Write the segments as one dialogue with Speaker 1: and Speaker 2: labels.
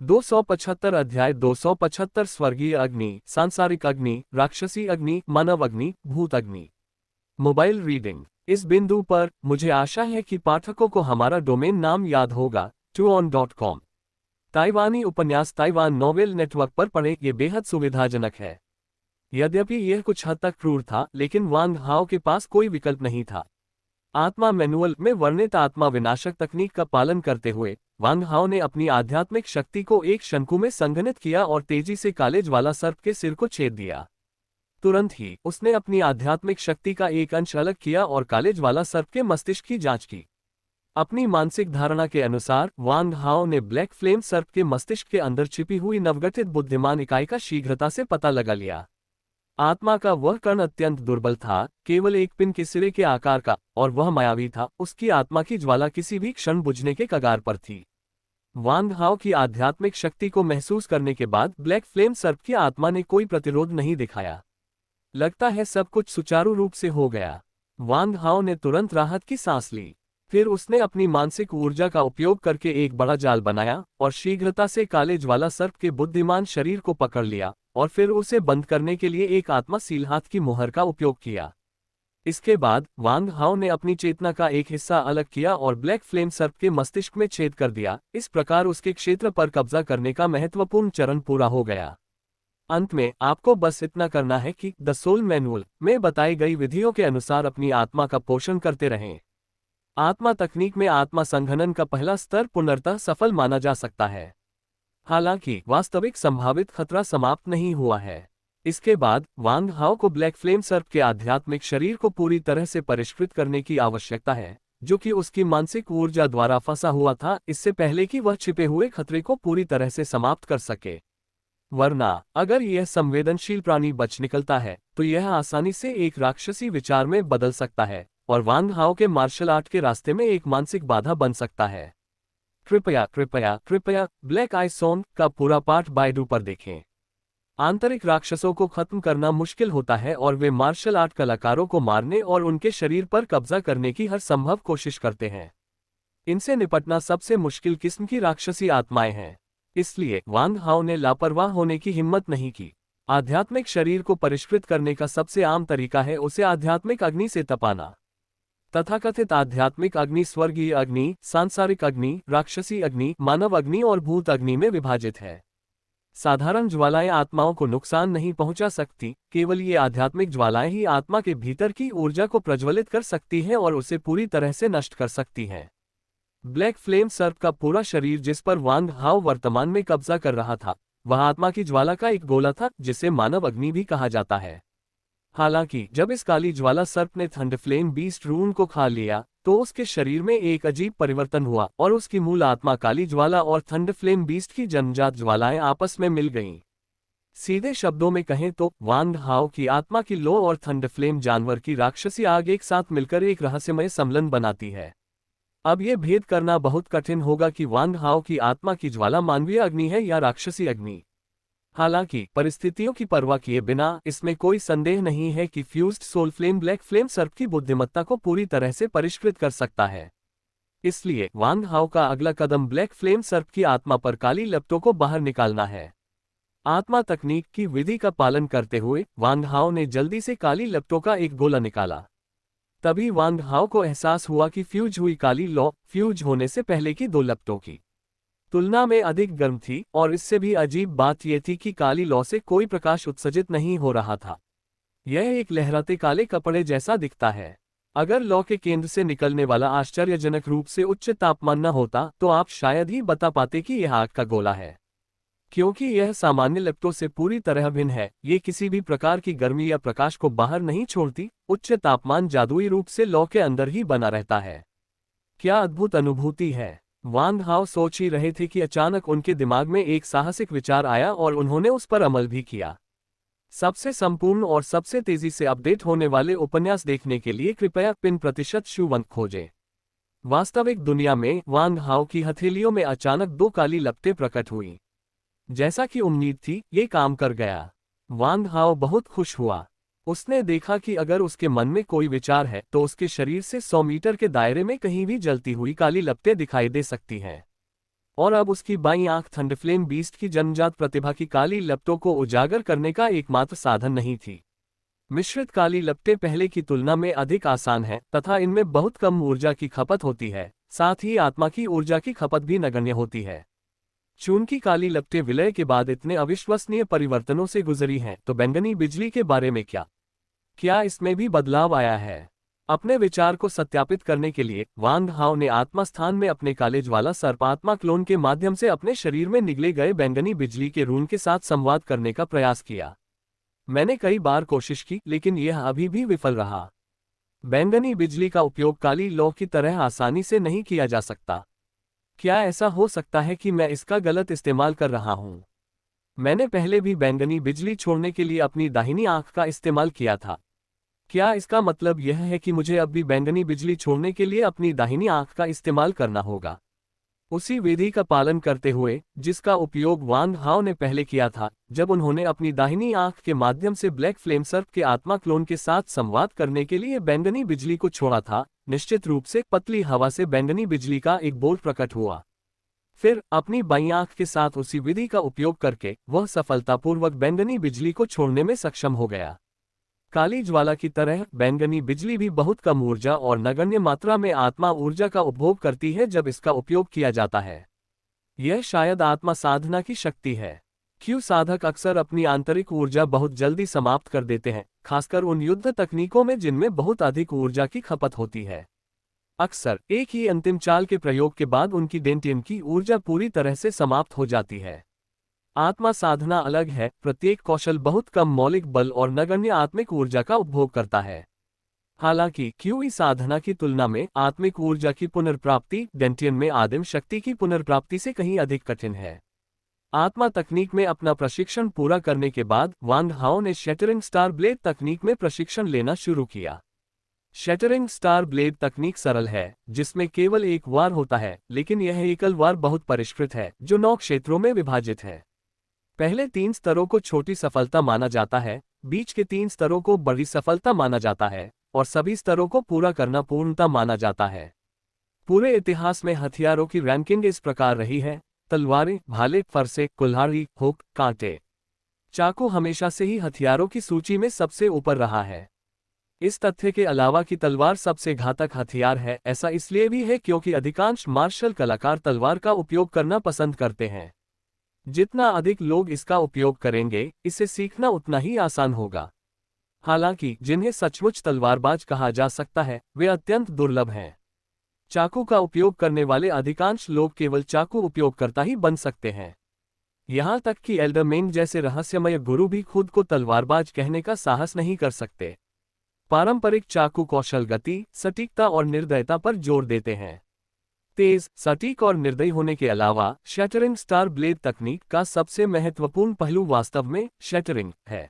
Speaker 1: 275 अध्याय 275 स्वर्गीय अग्नि, सांसारिक अग्नि, राक्षसी अग्नि, मानव अग्नि, भूत अग्नि। Mobile reading. इस बिंदु पर मुझे आशा है कि पाठकों को हमारा डोमेन नाम याद होगा, tuon.com। ताइवानी उपन्यास ताइवान नोवेल नेटवर्क पर पढ़ें। ये बेहद सुविधाजनक है। यद्यपि यह कुछ हद तक क्रूर था, लेकिन वांग हाओ के पास कोई विकल्प नहीं था। आत्मा मैनुअल में वर्णित आत्मा विनाशक तकनीक का पालन करते हुए वांग हाओ ने अपनी आध्यात्मिक शक्ति को एक शंकु में संघनित किया और तेजी से काले ज्वाला सर्प के सिर को छेद दिया। तुरंत ही उसने अपनी आध्यात्मिक शक्ति का एक अंश अलग किया और काले ज्वाला सर्प के मस्तिष्क की जांच की। अपनी मानसिक धारणा के अनुसार वांग हाओ ने ब्लैक फ्लेम सर्प के मस्तिष्क के अंदर छिपी हुई नवगठित बुद्धिमान इकाई का शीघ्रता से पता लगा लिया। आत्मा का वह कण अत्यंत दुर्बल था, केवल एक पिन के सिरे के आकार का, और वह मायावी था। उसकी आत्मा की ज्वाला किसी भी क्षण बुझने के कगार पर थी। वांग हाओ की आध्यात्मिक शक्ति को महसूस करने के बाद ब्लैक फ्लेम सर्प की आत्मा ने कोई प्रतिरोध नहीं दिखाया। लगता है सब कुछ सुचारू रूप से हो गया। वांग हाओ ने तुरंत राहत की सांस ली। फिर उसने अपनी मानसिक ऊर्जा का उपयोग करके एक बड़ा जाल बनाया और शीघ्रता से काले ज्वाला सर्प के बुद्धिमान शरीर को पकड़ लिया और फिर उसे बंद करने के लिए एक आत्मा सील हाथ की मुहर का उपयोग किया। इसके बाद वांग हाओ ने अपनी चेतना का एक हिस्सा अलग किया और ब्लैक फ्लेम सर्प के मस्तिष्क में छेद कर दिया। इस प्रकार उसके क्षेत्र पर कब्जा करने का महत्वपूर्ण चरण पूरा हो गया। अंत में आपको बस इतना करना है कि द सोल मैनुअल में बताई गई विधियों के अनुसार अपनी आत्मा का पोषण करते रहें। आत्मा तकनीक में आत्मा संघनन का पहला स्तर पूर्णतः सफल माना जा सकता है। हालांकि वास्तविक संभावित खतरा समाप्त नहीं हुआ है। इसके बाद वांग हाओ को ब्लैक फ्लेम सर्प के आध्यात्मिक शरीर को पूरी तरह से परिष्कृत करने की आवश्यकता है, जो कि उसकी मानसिक ऊर्जा द्वारा फंसा हुआ था, इससे पहले कि वह छिपे हुए खतरे को पूरी तरह से समाप्त कर सके। वरना अगर यह संवेदनशील प्राणी बच निकलता है तो यह आसानी से एक राक्षसी विचार में बदल सकता है और वांग हाओ के मार्शल आर्ट के रास्ते में एक मानसिक बाधा बन सकता है। कृपया कृपया कृपया ब्लैक आई सोन का पूरा पाठ बायडू पर देखें। आंतरिक राक्षसों को खत्म करना मुश्किल होता है और वे मार्शल आर्ट कलाकारों को मारने और उनके शरीर पर कब्जा करने की हर संभव कोशिश करते हैं। इनसे निपटना सबसे मुश्किल किस्म की राक्षसी आत्माएं हैं। इसलिए वांग हाओ ने लापरवाह होने की हिम्मत नहीं की। आध्यात्मिक शरीर को परिष्कृत करने का सबसे आम तरीका है उसे आध्यात्मिक अग्नि से तपाना। तथाकथित आध्यात्मिक अग्नि स्वर्गीय अग्नि, सांसारिक अग्नि, राक्षसी अग्नि, मानव अग्नि और भूत अग्नि में विभाजित है। साधारण ज्वालाएं आत्माओं को नुकसान नहीं पहुंचा सकती, केवल ये आध्यात्मिक ज्वालाएं ही आत्मा के भीतर की ऊर्जा को प्रज्वलित कर सकती हैं और उसे पूरी तरह से नष्ट कर सकती हैं। ब्लैक फ्लेम सर्प का पूरा शरीर जिस पर वांग हाओ वर्तमान में कब्जा कर रहा था, वह आत्मा की ज्वाला का एक गोला था, जिसे मानव अग्नि भी कहा जाता है। हालांकि जब इस काली ज्वाला सर्प ने थंड फ्लेम बीस्ट रून को खा लिया तो उसके शरीर में एक अजीब परिवर्तन हुआ और उसकी मूल आत्मा काली ज्वाला और थंड फ्लेम बीस्ट की जन्मजात ज्वालाएं आपस में मिल गईं। सीधे शब्दों में कहें तो वांग हाओ की आत्मा की लो और थंड फ्लेम जानवर की राक्षसी आग एक साथ मिलकर एक रहस्यमय सम्मिलन बनाती है। अब यह भेद करना बहुत कठिन होगा कि वांग हाओ की आत्मा की ज्वाला मानवीय अग्नि है या राक्षसी अग्नि। हालांकि परिस्थितियों की परवाह किए बिना इसमें कोई संदेह नहीं है कि fused soul flame black flame सर्प की बुद्धिमत्ता को पूरी तरह से परिष्कृत कर सकता है। इसलिए वांग हाओ का अगला कदम ब्लैक फ्लेम सर्प की आत्मा पर काली लपटों को बाहर निकालना है। आत्मा तकनीक की विधि का पालन करते हुए वांग हाओ ने जल्दी से काली लपटों का एक गोला निकाला। तभी वांग हाओ को एहसास हुआ कि फ्यूज हुई काली लौ फ्यूज होने से पहले की दो लपटों की तुलना में अधिक गर्म थी, और इससे भी अजीब बात यह थी कि काली लौ से कोई प्रकाश उत्सर्जित नहीं हो रहा था। यह एक लहराते काले कपड़े जैसा दिखता है। अगर लौ के केंद्र से निकलने वाला आश्चर्यजनक रूप से उच्च तापमान न होता तो आप शायद ही बता पाते कि यह आग का गोला है। क्योंकि यह सामान्य लपटों से पूरी तरह भिन्न है, ये किसी भी प्रकार की गर्मी या प्रकाश को बाहर नहीं छोड़ती। उच्च तापमान जादुई रूप से लौ के अंदर ही बना रहता है। क्या अद्भुत अनुभूति है। वांग हाओ सोच ही रहे थे कि अचानक उनके दिमाग में एक साहसिक विचार आया और उन्होंने उस पर अमल भी किया। सबसे संपूर्ण और सबसे तेजी से अपडेट होने वाले उपन्यास देखने के लिए कृपया पिन खोजें। वास्तविक दुनिया में वांग हाओ की हथेलियों में अचानक दो काली लपटें प्रकट हुईं। जैसा कि उम्मीद थी, ये काम कर गया। वांग हाओ बहुत खुश हुआ। उसने देखा कि अगर उसके मन में कोई विचार है तो उसके शरीर से 100 मीटर के दायरे में कहीं भी जलती हुई काली लपटें दिखाई दे सकती हैं। और अब उसकी बाईं आंख थंडरफ्लेम बीस्ट की जन्मजात प्रतिभा की काली लपटों को उजागर करने का एकमात्र साधन नहीं थी। मिश्रित काली लपटें पहले की तुलना में अधिक आसान हैं तथा इनमें बहुत कम ऊर्जा की खपत होती है, साथ ही आत्मा की ऊर्जा की खपत भी नगण्य होती है। चून की काली लपटें विलय के बाद इतने अविश्वसनीय परिवर्तनों से गुजरी हैं, तो बैंगनी बिजली के बारे में क्या इसमें भी बदलाव आया है? अपने विचार को सत्यापित करने के लिए वांग हाओ ने आत्मा स्थान में अपने कॉलेज वाला सर्पात्मा क्लोन के माध्यम से अपने शरीर में निगले गए बैंगनी बिजली के रून के साथ संवाद करने का प्रयास किया। मैंने कई बार कोशिश की, लेकिन यह अभी भी विफल रहा। बैंगनी बिजली का उपयोग काली लौ की तरह आसानी से नहीं किया जा सकता। क्या ऐसा हो सकता है कि मैं इसका गलत इस्तेमाल कर रहा हूं? मैंने पहले भी बैंगनी बिजली छोड़ने के लिए अपनी दाहिनी आंख का इस्तेमाल किया था। क्या इसका मतलब यह है कि मुझे अब भी बैंगनी बिजली छोड़ने के लिए अपनी दाहिनी आंख का इस्तेमाल करना होगा? उसी विधि का पालन करते हुए जिसका उपयोग वांग हाओ ने पहले किया था, जब उन्होंने अपनी दाहिनी आंख के माध्यम से ब्लैक फ्लेम सर्प के आत्मा क्लोन के साथ संवाद करने के लिए बैंगनी बिजली को छोड़ा था। निश्चित रूप से पतली हवा से बैंगनी बिजली का एक बोल्ट प्रकट हुआ। फिर अपनी बाईं आंख के साथ उसी विधि का उपयोग करके वह सफलतापूर्वक बैंगनी बिजली को छोड़ने में सक्षम हो गया। काली ज्वाला की तरह बैंगनी बिजली भी बहुत कम ऊर्जा और नगण्य मात्रा में आत्मा ऊर्जा का उपभोग करती है जब इसका उपयोग किया जाता है। यह शायद आत्मा साधना की शक्ति है। क्यों साधक अक्सर अपनी आंतरिक ऊर्जा बहुत जल्दी समाप्त कर देते हैं, खासकर उन युद्ध तकनीकों में जिनमें बहुत अधिक ऊर्जा की खपत होती है। अक्सर एक ही अंतिम चाल के प्रयोग के बाद उनकी डेंटियम की ऊर्जा पूरी तरह से समाप्त हो जाती है। आत्मा साधना अलग है, प्रत्येक कौशल बहुत कम मौलिक बल और नगण्य आत्मिक ऊर्जा का उपभोग करता है। हालांकि क्यूई साधना की तुलना में आत्मिक ऊर्जा की पुनर्प्राप्ति डेंटियम में आदिम शक्ति की पुनर्प्राप्ति से कहीं अधिक कठिन है। आत्मा तकनीक में अपना प्रशिक्षण पूरा करने के बाद वांग हाओ ने शैटरिंग स्टार ब्लेड तकनीक में प्रशिक्षण लेना शुरू किया। शैटरिंग स्टार ब्लेड तकनीक सरल है, जिसमें केवल एक वार होता है, लेकिन यह एकल वार बहुत परिष्कृत है जो 9 क्षेत्रों में विभाजित है। पहले 3 स्तरों को छोटी सफलता माना जाता है, बीच के 3 स्तरों को बड़ी सफलता माना जाता है और सभी स्तरों को पूरा करना पूर्णता माना जाता है। पूरे इतिहास में हथियारों की रैंकिंग इस प्रकार रही है: तलवारें, भाले, फरसे, कुल्हाड़ी, हुक, कांटे। चाकू हमेशा से ही हथियारों की सूची में सबसे ऊपर रहा है। इस तथ्य के अलावा कि तलवार सबसे घातक हथियार है, ऐसा इसलिए भी है क्योंकि अधिकांश मार्शल कलाकार तलवार का उपयोग करना पसंद करते हैं। जितना अधिक लोग इसका उपयोग करेंगे, इसे सीखना उतना ही आसान होगा। हालांकि जिन्हें सचमुच तलवारबाज कहा जा सकता है, वे अत्यंत दुर्लभ हैं। चाकू का उपयोग करने वाले अधिकांश लोग केवल चाकू उपयोगकर्ता ही बन सकते हैं। यहां तक कि एल्डरमेन जैसे रहस्यमय गुरु भी खुद को तलवारबाज कहने का साहस नहीं कर सकते। पारंपरिक चाकू कौशल गति, सटीकता और निर्दयता पर जोर देते हैं। तेज, सटीक और निर्दयी होने के अलावा शैटरिंग स्टार ब्लेड तकनीक का सबसे महत्वपूर्ण पहलू वास्तव में शैटरिंग है।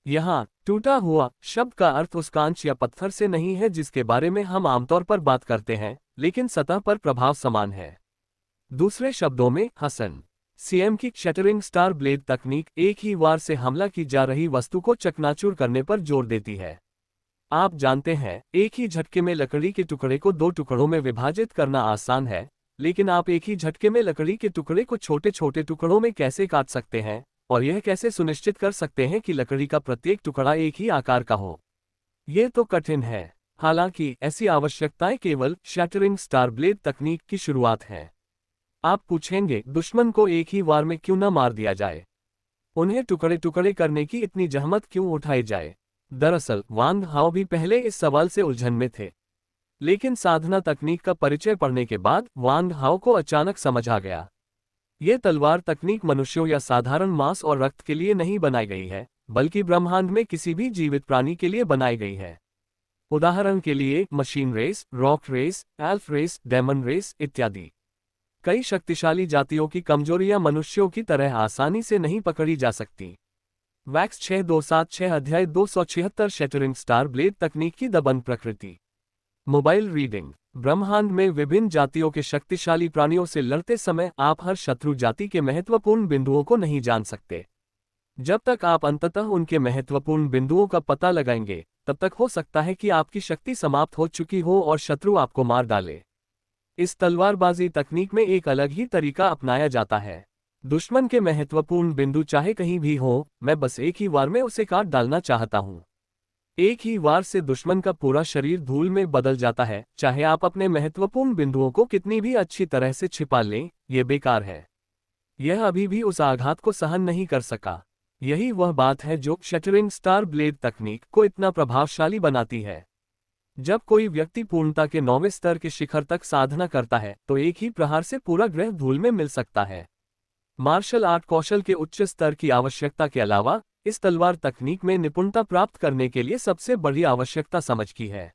Speaker 1: यहाँ टूटा हुआ शब्द का अर्थ उस कांच या पत्थर से नहीं है जिसके बारे में हम आमतौर पर बात करते हैं, लेकिन सतह पर प्रभाव समान है। दूसरे शब्दों में हसन सीएम की शैटरिंग स्टार ब्लेड तकनीक एक ही वार से हमला की जा रही वस्तु को चकनाचूर करने पर जोर देती है। आप जानते हैं, एक ही झटके में लकड़ी के टुकड़े को 2 टुकड़ों में विभाजित करना आसान है, लेकिन आप एक ही झटके में लकड़ी के टुकड़े को छोटे छोटे टुकड़ों में कैसे काट सकते हैं, और यह कैसे सुनिश्चित कर सकते हैं कि लकड़ी का प्रत्येक टुकड़ा एक ही आकार का हो? यह तो कठिन है। हालांकि ऐसी आवश्यकताएं केवल शैटरिंग स्टार ब्लेड तकनीक की शुरुआत है। आप पूछेंगे, दुश्मन को एक ही वार में क्यों न मार दिया जाए? उन्हें टुकड़े टुकड़े करने की इतनी जहमत क्यों उठाई जाए? दरअसल वांग हाओ भी पहले इस सवाल से उलझन में थे, लेकिन साधना तकनीक का परिचय पढ़ने के बाद वांग हाओ को अचानक समझ आ गया। यह तलवार तकनीक मनुष्यों या साधारण मांस और रक्त के लिए नहीं बनाई गई है, बल्कि ब्रह्मांड में किसी भी जीवित प्राणी के लिए बनाई गई है। उदाहरण के लिए machine race, rock race, elf race, demon race इत्यादि। कई शक्तिशाली जातियों की कमजोरियां मनुष्यों की तरह आसानी से नहीं पकड़ी जा सकती। वैक्स 6276 अध्याय 276 शैटरिंग स्टार ब्लेड तकनीक की दबंग प्रकृति। Mobile reading. ब्रह्मांड में विभिन्न जातियों के शक्तिशाली प्राणियों से लड़ते समय आप हर शत्रु जाति के महत्वपूर्ण बिंदुओं को नहीं जान सकते। जब तक आप अंततः उनके महत्वपूर्ण बिंदुओं का पता लगाएंगे, तब तक हो सकता है कि आपकी शक्ति समाप्त हो चुकी हो और शत्रु आपको मार डाले। इस तलवारबाजी तकनीक में एक अलग ही तरीका अपनाया जाता है। दुश्मन के महत्वपूर्ण बिंदु चाहे कहीं भी हो, मैं बस एक ही वार में उसे काट डालना चाहता हूँ। एक ही वार से दुश्मन का पूरा शरीर धूल में बदल जाता है। चाहे आप अपने महत्वपूर्ण बिंदुओं को कितनी भी अच्छी तरह से छिपा लें, ये बेकार है। यह अभी भी उस आघात को सहन नहीं कर सका। यही वह बात है जो शटरिंग स्टार ब्लेड तकनीक को इतना प्रभावशाली बनाती है। जब कोई व्यक्ति पूर्णता के 9वें स्तर के शिखर तक साधना करता है तो एक ही प्रहार से पूरा ग्रह धूल में मिल सकता है। मार्शल आर्ट कौशल के उच्च स्तर की आवश्यकता के अलावा इस तलवार तकनीक में निपुणता प्राप्त करने के लिए सबसे बड़ी आवश्यकता समझ की है।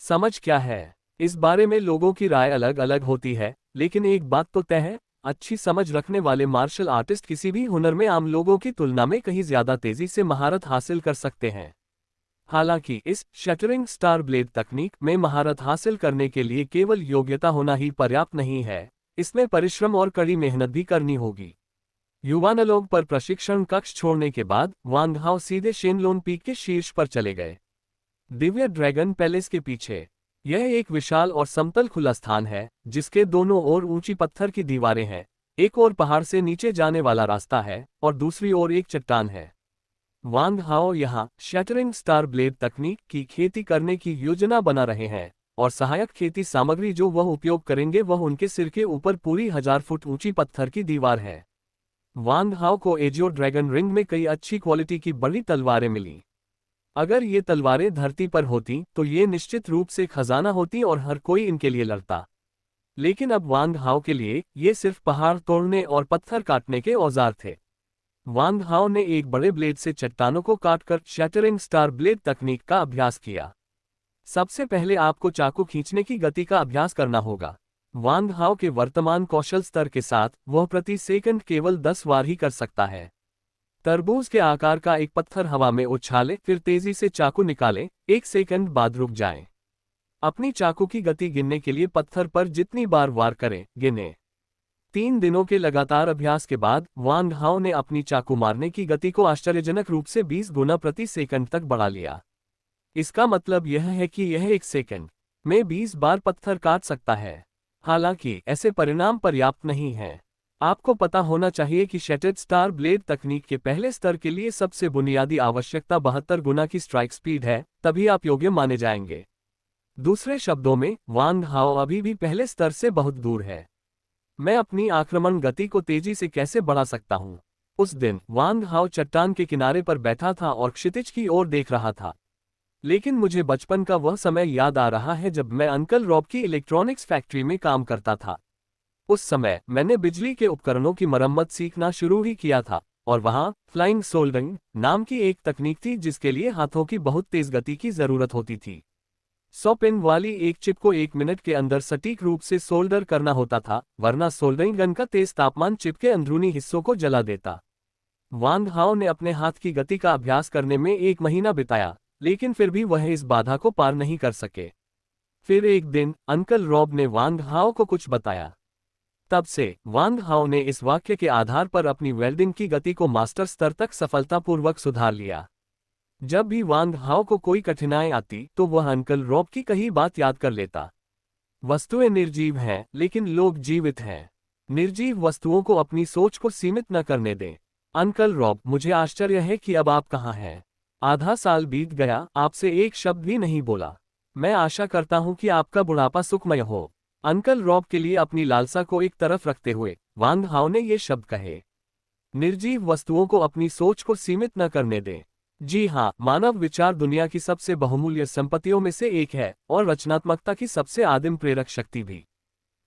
Speaker 1: समझ क्या है, इस बारे में लोगों की राय अलग अलग होती है, लेकिन एक बात तो तय है, अच्छी समझ रखने वाले मार्शल आर्टिस्ट किसी भी हुनर में आम लोगों की तुलना में कहीं ज्यादा तेजी से महारत हासिल कर सकते हैं। हालांकि इस शटरिंग स्टार ब्लेड तकनीक में महारत हासिल करने के लिए केवल योग्यता होना ही पर्याप्त नहीं है, इसमें परिश्रम और कड़ी मेहनत भी करनी होगी। युवानलोग पर प्रशिक्षण कक्ष छोड़ने के बाद वांग हाओ सीधे शेनलोन पीक के शीर्ष पर चले गए। दिव्य ड्रैगन पैलेस के पीछे यह एक विशाल और समतल खुला स्थान है, जिसके दोनों ओर ऊंची पत्थर की दीवारें हैं। एक ओर पहाड़ से नीचे जाने वाला रास्ता है और दूसरी ओर एक चट्टान है। वांग हाओ यहाँ शटरिंग स्टार ब्लेड तकनीक की खेती करने की योजना बना रहे हैं और सहायक खेती सामग्री जो वह उपयोग करेंगे वह उनके सिर के ऊपर पूरी 1000 फुट ऊंची पत्थर की दीवार है। वांग हाओ को एजियो ड्रैगन रिंग में कई अच्छी क्वालिटी की बड़ी तलवारें मिली। अगर ये तलवारें धरती पर होती तो ये निश्चित रूप से खजाना होती और हर कोई इनके लिए लड़ता। लेकिन अब वांग हाओ के लिए ये सिर्फ पहाड़ तोड़ने और पत्थर काटने के औजार थे। वांग हाओ ने एक बड़े ब्लेड से चट्टानों को काटकर शटरिंग स्टार ब्लेड तकनीक का अभ्यास किया। सबसे पहले आपको चाकू खींचने की गति का अभ्यास करना होगा। वांग हाओ के वर्तमान कौशल स्तर के साथ वह प्रति सेकंड केवल 10 वार ही कर सकता है। तरबूज के आकार का एक पत्थर हवा में उछाले, फिर तेजी से चाकू निकाले, 1 सेकंड बाद रुक जाएं। अपनी चाकू की गति गिनने के लिए पत्थर पर जितनी बार वार करें, गिने। 3 दिनों के लगातार अभ्यास के बाद वांग हाओ ने अपनी चाकू मारने की गति को आश्चर्यजनक रूप से 20 गुना प्रति सेकंड तक बढ़ा लिया। इसका मतलब यह है कि यह 1 सेकंड में 20 बार पत्थर काट सकता है। हालांकि ऐसे परिणाम पर्याप्त नहीं हैं। आपको पता होना चाहिए कि शटरिंग स्टार ब्लेड तकनीक के पहले स्तर के लिए सबसे बुनियादी आवश्यकता 72 गुना की स्ट्राइक स्पीड है, तभी आप योग्य माने जाएंगे। दूसरे शब्दों में वांग हाओ अभी भी पहले स्तर से बहुत दूर है। मैं अपनी आक्रमण गति को तेजी से कैसे बढ़ा सकता हूँ? उस दिन वांग हाओ चट्टान के किनारे पर बैठा था और क्षितिज की ओर देख रहा था। लेकिन मुझे बचपन का वह समय याद आ रहा है जब मैं अंकल रॉब की इलेक्ट्रॉनिक्स फैक्ट्री में काम करता था। उस समय मैंने बिजली के उपकरणों की मरम्मत सीखना शुरू ही किया था और वहां फ्लाइंग सोल्डरिंग नाम की एक तकनीक थी जिसके लिए हाथों की बहुत तेज गति की जरूरत होती थी। 100 पिन वाली एक चिप को 1 मिनट के अंदर सटीक रूप से सोल्डर करना होता था, वरना सोल्डरिंग गन का तेज तापमान चिप के अंदरूनी हिस्सों को जला देता। वांग हाओ ने अपने हाथ की गति का अभ्यास करने में 1 महीना बिताया, लेकिन फिर भी वह इस बाधा को पार नहीं कर सके। फिर एक दिन अंकल रॉब ने वांग हाओ को कुछ बताया। तब से वांग हाओ ने इस वाक्य के आधार पर अपनी वेल्डिंग की गति को मास्टर स्तर तक सफलतापूर्वक सुधार लिया। जब भी वांग हाओ को कोई कठिनाई आती तो वह अंकल रॉब की कही बात याद कर लेता। वस्तुएं निर्जीव हैं, लेकिन लोग जीवित हैं। निर्जीव वस्तुओं को अपनी सोच को सीमित न करने दें। अंकल रॉब, मुझे आश्चर्य है कि अब आप कहाँ हैं। आधा साल बीत गया, आपसे एक शब्द भी नहीं बोला। मैं आशा करता हूं कि आपका बुढ़ापा सुखमय हो। अंकल रॉब के लिए अपनी लालसा को एक तरफ रखते हुए वांग हाओ ने ये शब्द कहे। निर्जीव वस्तुओं को अपनी सोच को सीमित न करने दें। जी हाँ, मानव विचार दुनिया की सबसे बहुमूल्य संपत्तियों में से एक है और रचनात्मकता की सबसे आदिम प्रेरक शक्ति भी।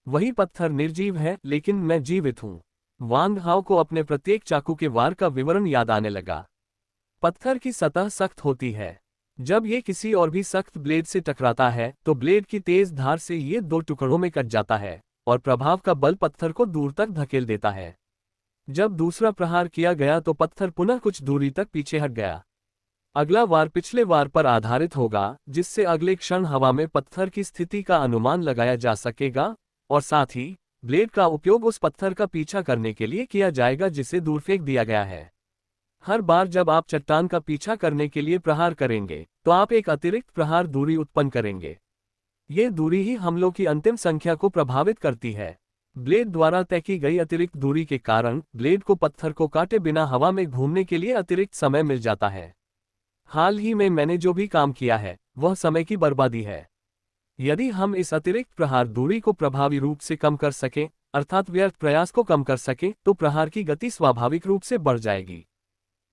Speaker 1: वही पत्थर निर्जीव है, लेकिन मैं जीवित हूँ। वांग हाओ को अपने प्रत्येक चाकू के वार का विवरण याद आने लगा। पत्थर की सतह सख्त होती है। जब ये किसी और भी सख्त ब्लेड से टकराता है तो ब्लेड की तेज धार से ये 2 टुकड़ों में कट जाता है और प्रभाव का बल पत्थर को दूर तक धकेल देता है। जब दूसरा प्रहार किया गया तो पत्थर पुनः कुछ दूरी तक पीछे हट गया। अगला वार पिछले वार पर आधारित होगा, जिससे अगले क्षण हवा में पत्थर की स्थिति का अनुमान लगाया जा सकेगा और साथ ही ब्लेड का उपयोग उस पत्थर का पीछा करने के लिए किया जाएगा जिसे दूर फेंक दिया गया है। हर बार जब आप चट्टान का पीछा करने के लिए प्रहार करेंगे तो आप एक अतिरिक्त प्रहार दूरी उत्पन्न करेंगे। ये दूरी ही हमलों की अंतिम संख्या को प्रभावित करती है। ब्लेड द्वारा तय की गई अतिरिक्त दूरी के कारण ब्लेड को पत्थर को काटे बिना हवा में घूमने के लिए अतिरिक्त समय मिल जाता है। हाल ही में मैंने जो भी काम किया है वह समय की बर्बादी है। यदि हम इस अतिरिक्त प्रहार दूरी को प्रभावी रूप से कम कर सकें, अर्थात व्यर्थ प्रयास को कम कर सकें, तो प्रहार की गति स्वाभाविक रूप से बढ़ जाएगी।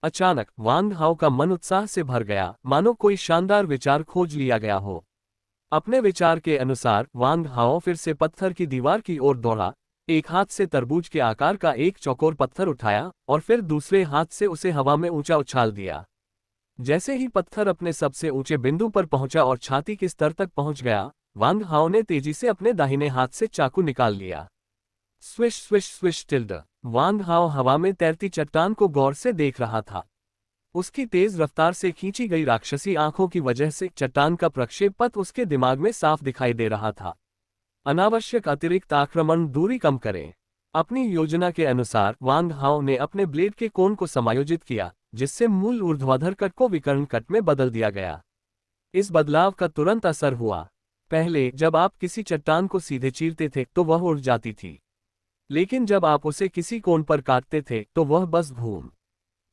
Speaker 1: अचानक वांग हाओ का मन उत्साह से भर गया, मानो कोई शानदार विचार खोज लिया गया हो। अपने विचार के अनुसार वांग हाओ फिर से पत्थर की दीवार की ओर दौड़ा, एक हाथ से तरबूज के आकार का एक चौकोर पत्थर उठाया और फिर दूसरे हाथ से उसे हवा में ऊंचा उछाल दिया। जैसे ही पत्थर अपने सबसे ऊंचे बिंदु पर पहुंचा और छाती के स्तर तक पहुंच गया, वांग हाओ ने तेजी से अपने दाहिने हाथ से चाकू निकाल लिया। स्विश स्विश स्विश टिल्ड। वांग हाओ हवा में तैरती चट्टान को गौर से देख रहा था। उसकी तेज रफ्तार से खींची गई राक्षसी आंखों की वजह से चट्टान का प्रक्षेप पथ उसके दिमाग में साफ दिखाई दे रहा था। अनावश्यक अतिरिक्त आक्रमण दूरी कम करें। अपनी योजना के अनुसार वांग हाओ ने अपने ब्लेड के कोण को समायोजित किया, जिससे मूल ऊर्ध्वाधर कट को विकर्ण कट में बदल दिया गया। इस बदलाव का तुरंत असर हुआ। पहले जब आप किसी चट्टान को सीधे चीरते थे तो वह उड़ जाती थी, लेकिन जब आप उसे किसी कोण पर काटते थे तो वह बस घूम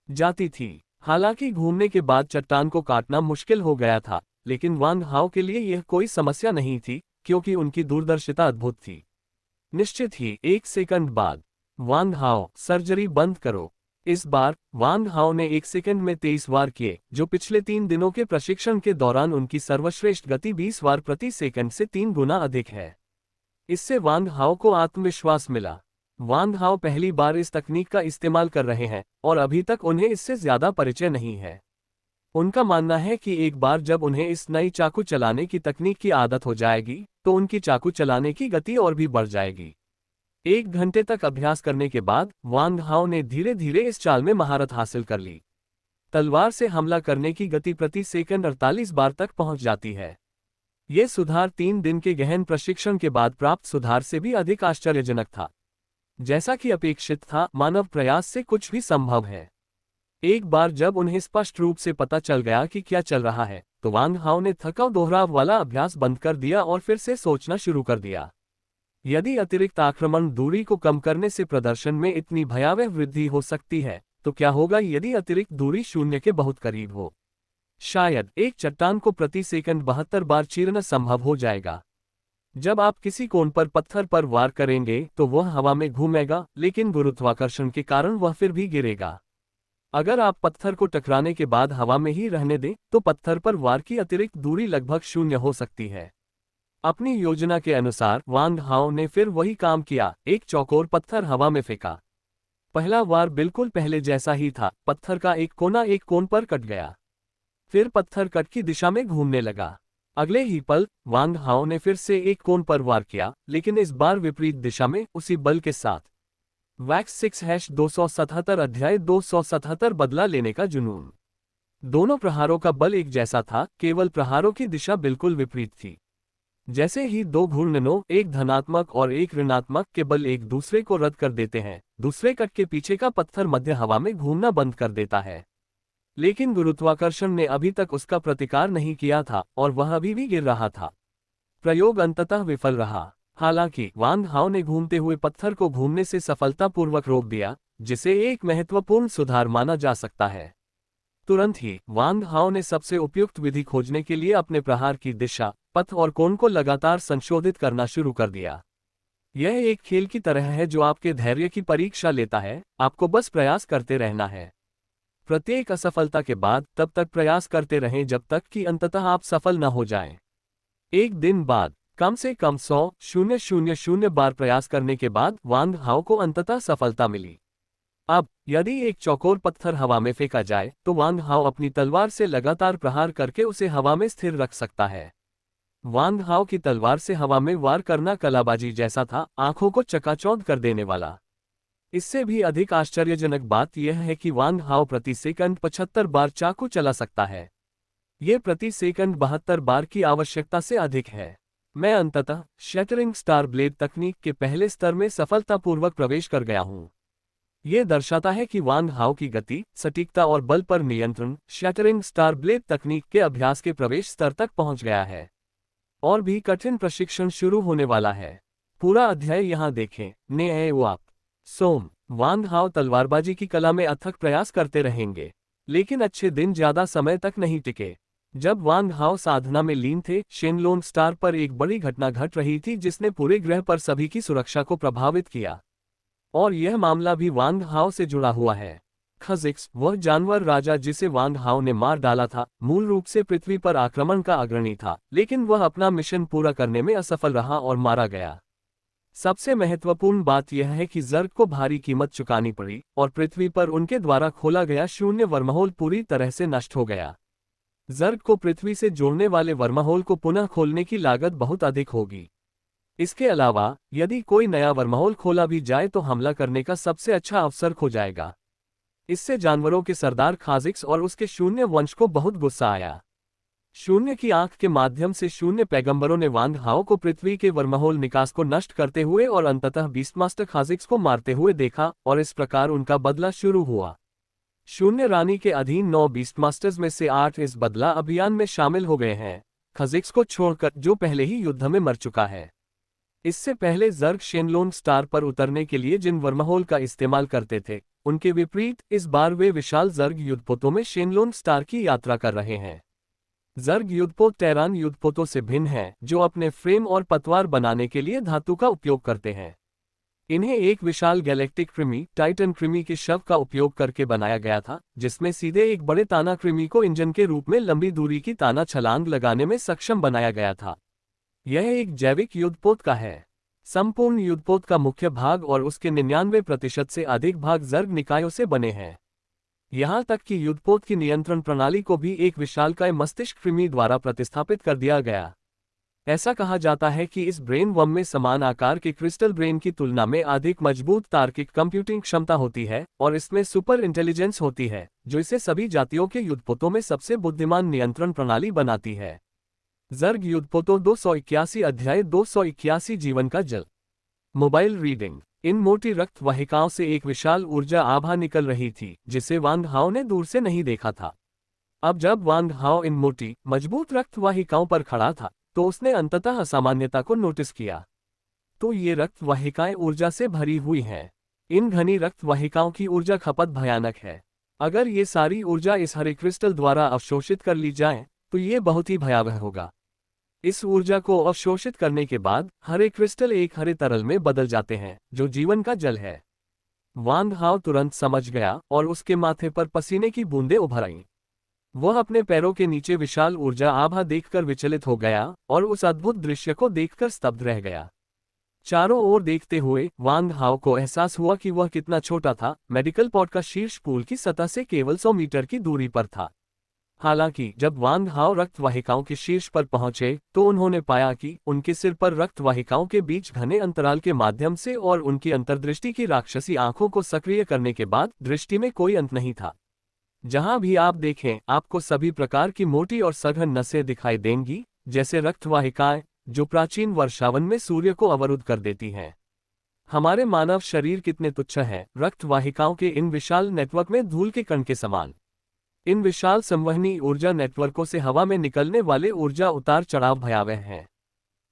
Speaker 1: जाती थी। हालांकि घूमने के बाद चट्टान को काटना मुश्किल हो गया था, लेकिन वांग हाओ के लिए यह कोई समस्या नहीं थी, क्योंकि उनकी दूरदर्शिता अद्भुत थी। निश्चित ही 1 सेकंड बाद, वांग हाओ, सर्जरी बंद करो। इस बार वांग हाओ ने 1 सेकंड में 23 वार किए, जो पिछले 3 दिनों के प्रशिक्षण के दौरान उनकी सर्वश्रेष्ठ गति 20 वार प्रति सेकंड से 3 गुना अधिक है। इससे वांग हाओ को आत्मविश्वास मिला। वांग हाओ पहली बार इस तकनीक का इस्तेमाल कर रहे हैं और अभी तक उन्हें इससे ज्यादा परिचय नहीं है। उनका मानना है कि एक बार जब उन्हें इस नई चाकू चलाने की तकनीक की आदत हो जाएगी, तो उनकी चाकू चलाने की गति और भी बढ़ जाएगी। 1 घंटे तक अभ्यास करने के बाद वांग हाओ ने धीरे धीरे इस चाल में महारत हासिल कर ली। तलवार से हमला करने की गति प्रति सेकंड 48 बार तक पहुंच जाती है। ये सुधार 3 दिन के गहन प्रशिक्षण के बाद प्राप्त सुधार से भी अधिक आश्चर्यजनक था। जैसा कि अपेक्षित था, मानव प्रयास से कुछ भी संभव है। एक बार जब उन्हें स्पष्ट रूप से पता चल गया कि क्या चल रहा है, तो वांग हाओ ने थकाऊ दोहराव वाला अभ्यास बंद कर दिया और फिर से सोचना शुरू कर दिया। यदि अतिरिक्त आक्रमण दूरी को कम करने से प्रदर्शन में इतनी भयावह वृद्धि हो सकती है, तो क्या होगा यदि अतिरिक्त दूरी 0 के बहुत करीब हो? शायद एक चट्टान को प्रति सेकंड 72 बार चीरना संभव हो जाएगा। जब आप किसी कोण पर पत्थर पर वार करेंगे तो वह हवा में घूमेगा, लेकिन गुरुत्वाकर्षण के कारण वह फिर भी गिरेगा। अगर आप पत्थर को टकराने के बाद हवा में ही रहने दें, तो पत्थर पर वार की अतिरिक्त दूरी लगभग 0 हो सकती है। अपनी योजना के अनुसार वांग हाओ ने फिर वही काम किया, एक चौकोर पत्थर हवा में फेंका। पहला वार बिल्कुल पहले जैसा ही था, पत्थर का एक कोना एक कोण पर कट गया। फिर पत्थर कट की दिशा में घूमने लगा। अगले ही पल वांग हाओ ने फिर से एक कोण पर वार किया, लेकिन इस बार विपरीत दिशा में, उसी बल के साथ। वैक्स 6-277 अध्याय 277 बदला लेने का जुनून। दोनों प्रहारों का बल एक जैसा था, केवल प्रहारों की दिशा बिल्कुल विपरीत थी। जैसे ही 2 घूर्णनों, एक धनात्मक और एक ऋणात्मक के बल एक दूसरे को रद्द कर देते हैं, दूसरे कट के पीछे का पत्थर मध्य हवा में घूमना बंद कर देता है। लेकिन गुरुत्वाकर्षण ने अभी तक उसका प्रतिकार नहीं किया था और वह अभी भी गिर रहा था। प्रयोग अंततः विफल रहा। हालांकि वांग हाओ ने घूमते हुए पत्थर को घूमने से सफलतापूर्वक रोक दिया, जिसे एक महत्वपूर्ण सुधार माना जा सकता है। तुरंत ही वांग हाओ ने सबसे उपयुक्त विधि खोजने के लिए अपने प्रहार की दिशा, पथ और कोण को लगातार संशोधित करना शुरू कर दिया। यह एक खेल की तरह है जो आपके धैर्य की परीक्षा लेता है, आपको बस प्रयास करते रहना है। प्रत्येक असफलता के बाद तब तक प्रयास करते रहें जब तक कि अंततः आप सफल न हो जाएं। एक दिन बाद कम से कम 100,000 बार प्रयास करने के बाद वांग हाओ को अंततः सफलता मिली। अब यदि एक चौकोर पत्थर हवा में फेंका जाए तो वांग हाओ अपनी तलवार से लगातार प्रहार करके उसे हवा में स्थिर रख सकता है। वांग हाओ की तलवार से हवा में वार करना कलाबाजी जैसा था, आंखों को चकाचौंध कर देने वाला। इससे भी अधिक आश्चर्यजनक बात यह है कि वांग हाओ प्रति सेकंड 75 बार चाकू चला सकता है। यह प्रति सेकंड 72 बार की आवश्यकता से अधिक है। मैं अंततः शैटरिंग स्टार ब्लेड तकनीक के पहले स्तर में सफलतापूर्वक प्रवेश कर गया हूं। यह दर्शाता है कि वांग हाओ की गति, सटीकता और बल पर नियंत्रण शैटरिंग स्टार ब्लेड तकनीक के अभ्यास के प्रवेश स्तर तक पहुंच गया है। और भी कठिन प्रशिक्षण शुरू होने वाला है। पूरा अध्याय यहाँ देखें। ने वाप सोम वांग हाओ तलवारबाजी की कला में अथक प्रयास करते रहेंगे, लेकिन अच्छे दिन ज्यादा समय तक नहीं टिके। जब वांग हाओ साधना में लीन थे, शेनलोन स्टार पर एक बड़ी घटना घट रही थी जिसने पूरे ग्रह पर सभी की सुरक्षा को प्रभावित किया। और यह मामला भी वांग हाओ से जुड़ा हुआ है। खजिक्स, वह जानवर राजा जिसे वांग हाओ ने मार डाला था, मूल रूप से पृथ्वी पर आक्रमण का अग्रणी था, लेकिन वह अपना मिशन पूरा करने में असफल रहा और मारा गया। सबसे महत्वपूर्ण बात यह है कि जर्ग को भारी कीमत चुकानी पड़ी और पृथ्वी पर उनके द्वारा खोला गया शून्य वर्महोल पूरी तरह से नष्ट हो गया। जर्ग को पृथ्वी से जोड़ने वाले वर्महोल को पुनः खोलने की लागत बहुत अधिक होगी। इसके अलावा यदि कोई नया वर्महोल खोला भी जाए तो हमला करने का सबसे अच्छा अवसर खो जाएगा। इससे जानवरों के सरदार खाजिक्स और उसके शून्य वंश को बहुत गुस्सा आया। शून्य की आंख के माध्यम से शून्य पैगंबरों ने वांग हाओ को पृथ्वी के वर्महोल निकास को नष्ट करते हुए और अंततः बीस्टमास्टर खाजिक्स को मारते हुए देखा, और इस प्रकार उनका बदला शुरू हुआ। शून्य रानी के अधीन 9 बीस्टमास्टर्स में से 8 इस बदला अभियान में शामिल हो गए हैं, खाजिक्स को छोड़कर, जो पहले ही युद्ध में मर चुका है। इससे पहले जर्ग शेनलोन स्टार पर उतरने के लिए जिन वर्महोल का इस्तेमाल करते थे, उनके विपरीत इस बार वे विशाल जर्ग युद्धपोतों में शेनलोन स्टार की यात्रा कर रहे हैं। जर्ग युद्धपोत टेरान युद्धपोतों से भिन्न हैं, जो अपने फ्रेम और पतवार बनाने के लिए धातु का उपयोग करते हैं। इन्हें एक विशाल गैलेक्टिक कृमि टाइटन कृमि के शव का उपयोग करके बनाया गया था, जिसमें सीधे एक बड़े ताना कृमि को इंजन के रूप में लंबी दूरी की ताना छलांग लगाने में सक्षम बनाया गया था। यह एक जैविक युद्धपोत का है। संपूर्ण युद्धपोत का मुख्य भाग और उसके 99% से अधिक भाग जर्ग निकायों से बने हैं। यहाँ तक कि युद्धपोत की नियंत्रण प्रणाली को भी एक विशालकाय मस्तिष्क कृमि द्वारा प्रतिस्थापित कर दिया गया। ऐसा कहा जाता है कि इस ब्रेन वर्म में समान आकार के क्रिस्टल ब्रेन की तुलना में अधिक मजबूत तार्किक कंप्यूटिंग क्षमता होती है, और इसमें सुपर इंटेलिजेंस होती है, जो इसे सभी जातियों के युद्धपोतों में सबसे बुद्धिमान नियंत्रण प्रणाली बनाती है। जर्ग युद्धपोतों 281 अध्याय 281 जीवन का जल। Mobile reading. इन मोटी रक्त वाहिकाओं से एक विशाल ऊर्जा आभा निकल रही थी, जिसे वांग हाओ ने दूर से नहीं देखा था। अब जब वांग हाओ इन मोटी मजबूत रक्त वाहिकाओं पर खड़ा था, तो उसने अंततः असामान्यता को नोटिस किया। तो ये रक्त वाहिकाएं ऊर्जा से भरी हुई हैं। इन घनी रक्त वाहिकाओं की ऊर्जा खपत भयानक है। अगर ये सारी ऊर्जा इस हरे क्रिस्टल द्वारा अवशोषित कर ली जाए, तो ये बहुत ही भयावह होगा। इस ऊर्जा को अवशोषित करने के बाद हरे क्रिस्टल एक हरे तरल में बदल जाते हैं, जो जीवन का जल है। वांग हाओ तुरंत समझ गया और उसके माथे पर पसीने की बूंदें उभर आईं। वह अपने पैरों के नीचे विशाल ऊर्जा आभा देखकर विचलित हो गया और उस अद्भुत दृश्य को देखकर स्तब्ध रह गया। चारों ओर देखते हुए वांग हाओ को एहसास हुआ कि वह कितना छोटा था। मेडिकल पॉट का शीर्ष पूल की सतह से केवल 100 मीटर की दूरी पर था। हालांकि जब वांग हाओ रक्त वाहिकाओं के शीर्ष पर पहुंचे, तो उन्होंने पाया कि उनके सिर पर रक्त वाहिकाओं के बीच घने अंतराल के माध्यम से और उनकी अंतर्दृष्टि की राक्षसी आंखों को सक्रिय करने के बाद दृष्टि में कोई अंत नहीं था। जहां भी आप देखें, आपको सभी प्रकार की मोटी और सघन नसें दिखाई देंगी, जैसे रक्त वाहिकाएं, जो प्राचीन वर्षावन में सूर्य को अवरुद्ध कर देती हैं। हमारे मानव शरीर कितने तुच्छ हैं, रक्त वाहिकाओं के इन विशाल नेटवर्क में धूल के कण के समान। इन विशाल संवहनी ऊर्जा नेटवर्कों से हवा में निकलने वाले ऊर्जा उतार चढ़ाव भयावह हैं।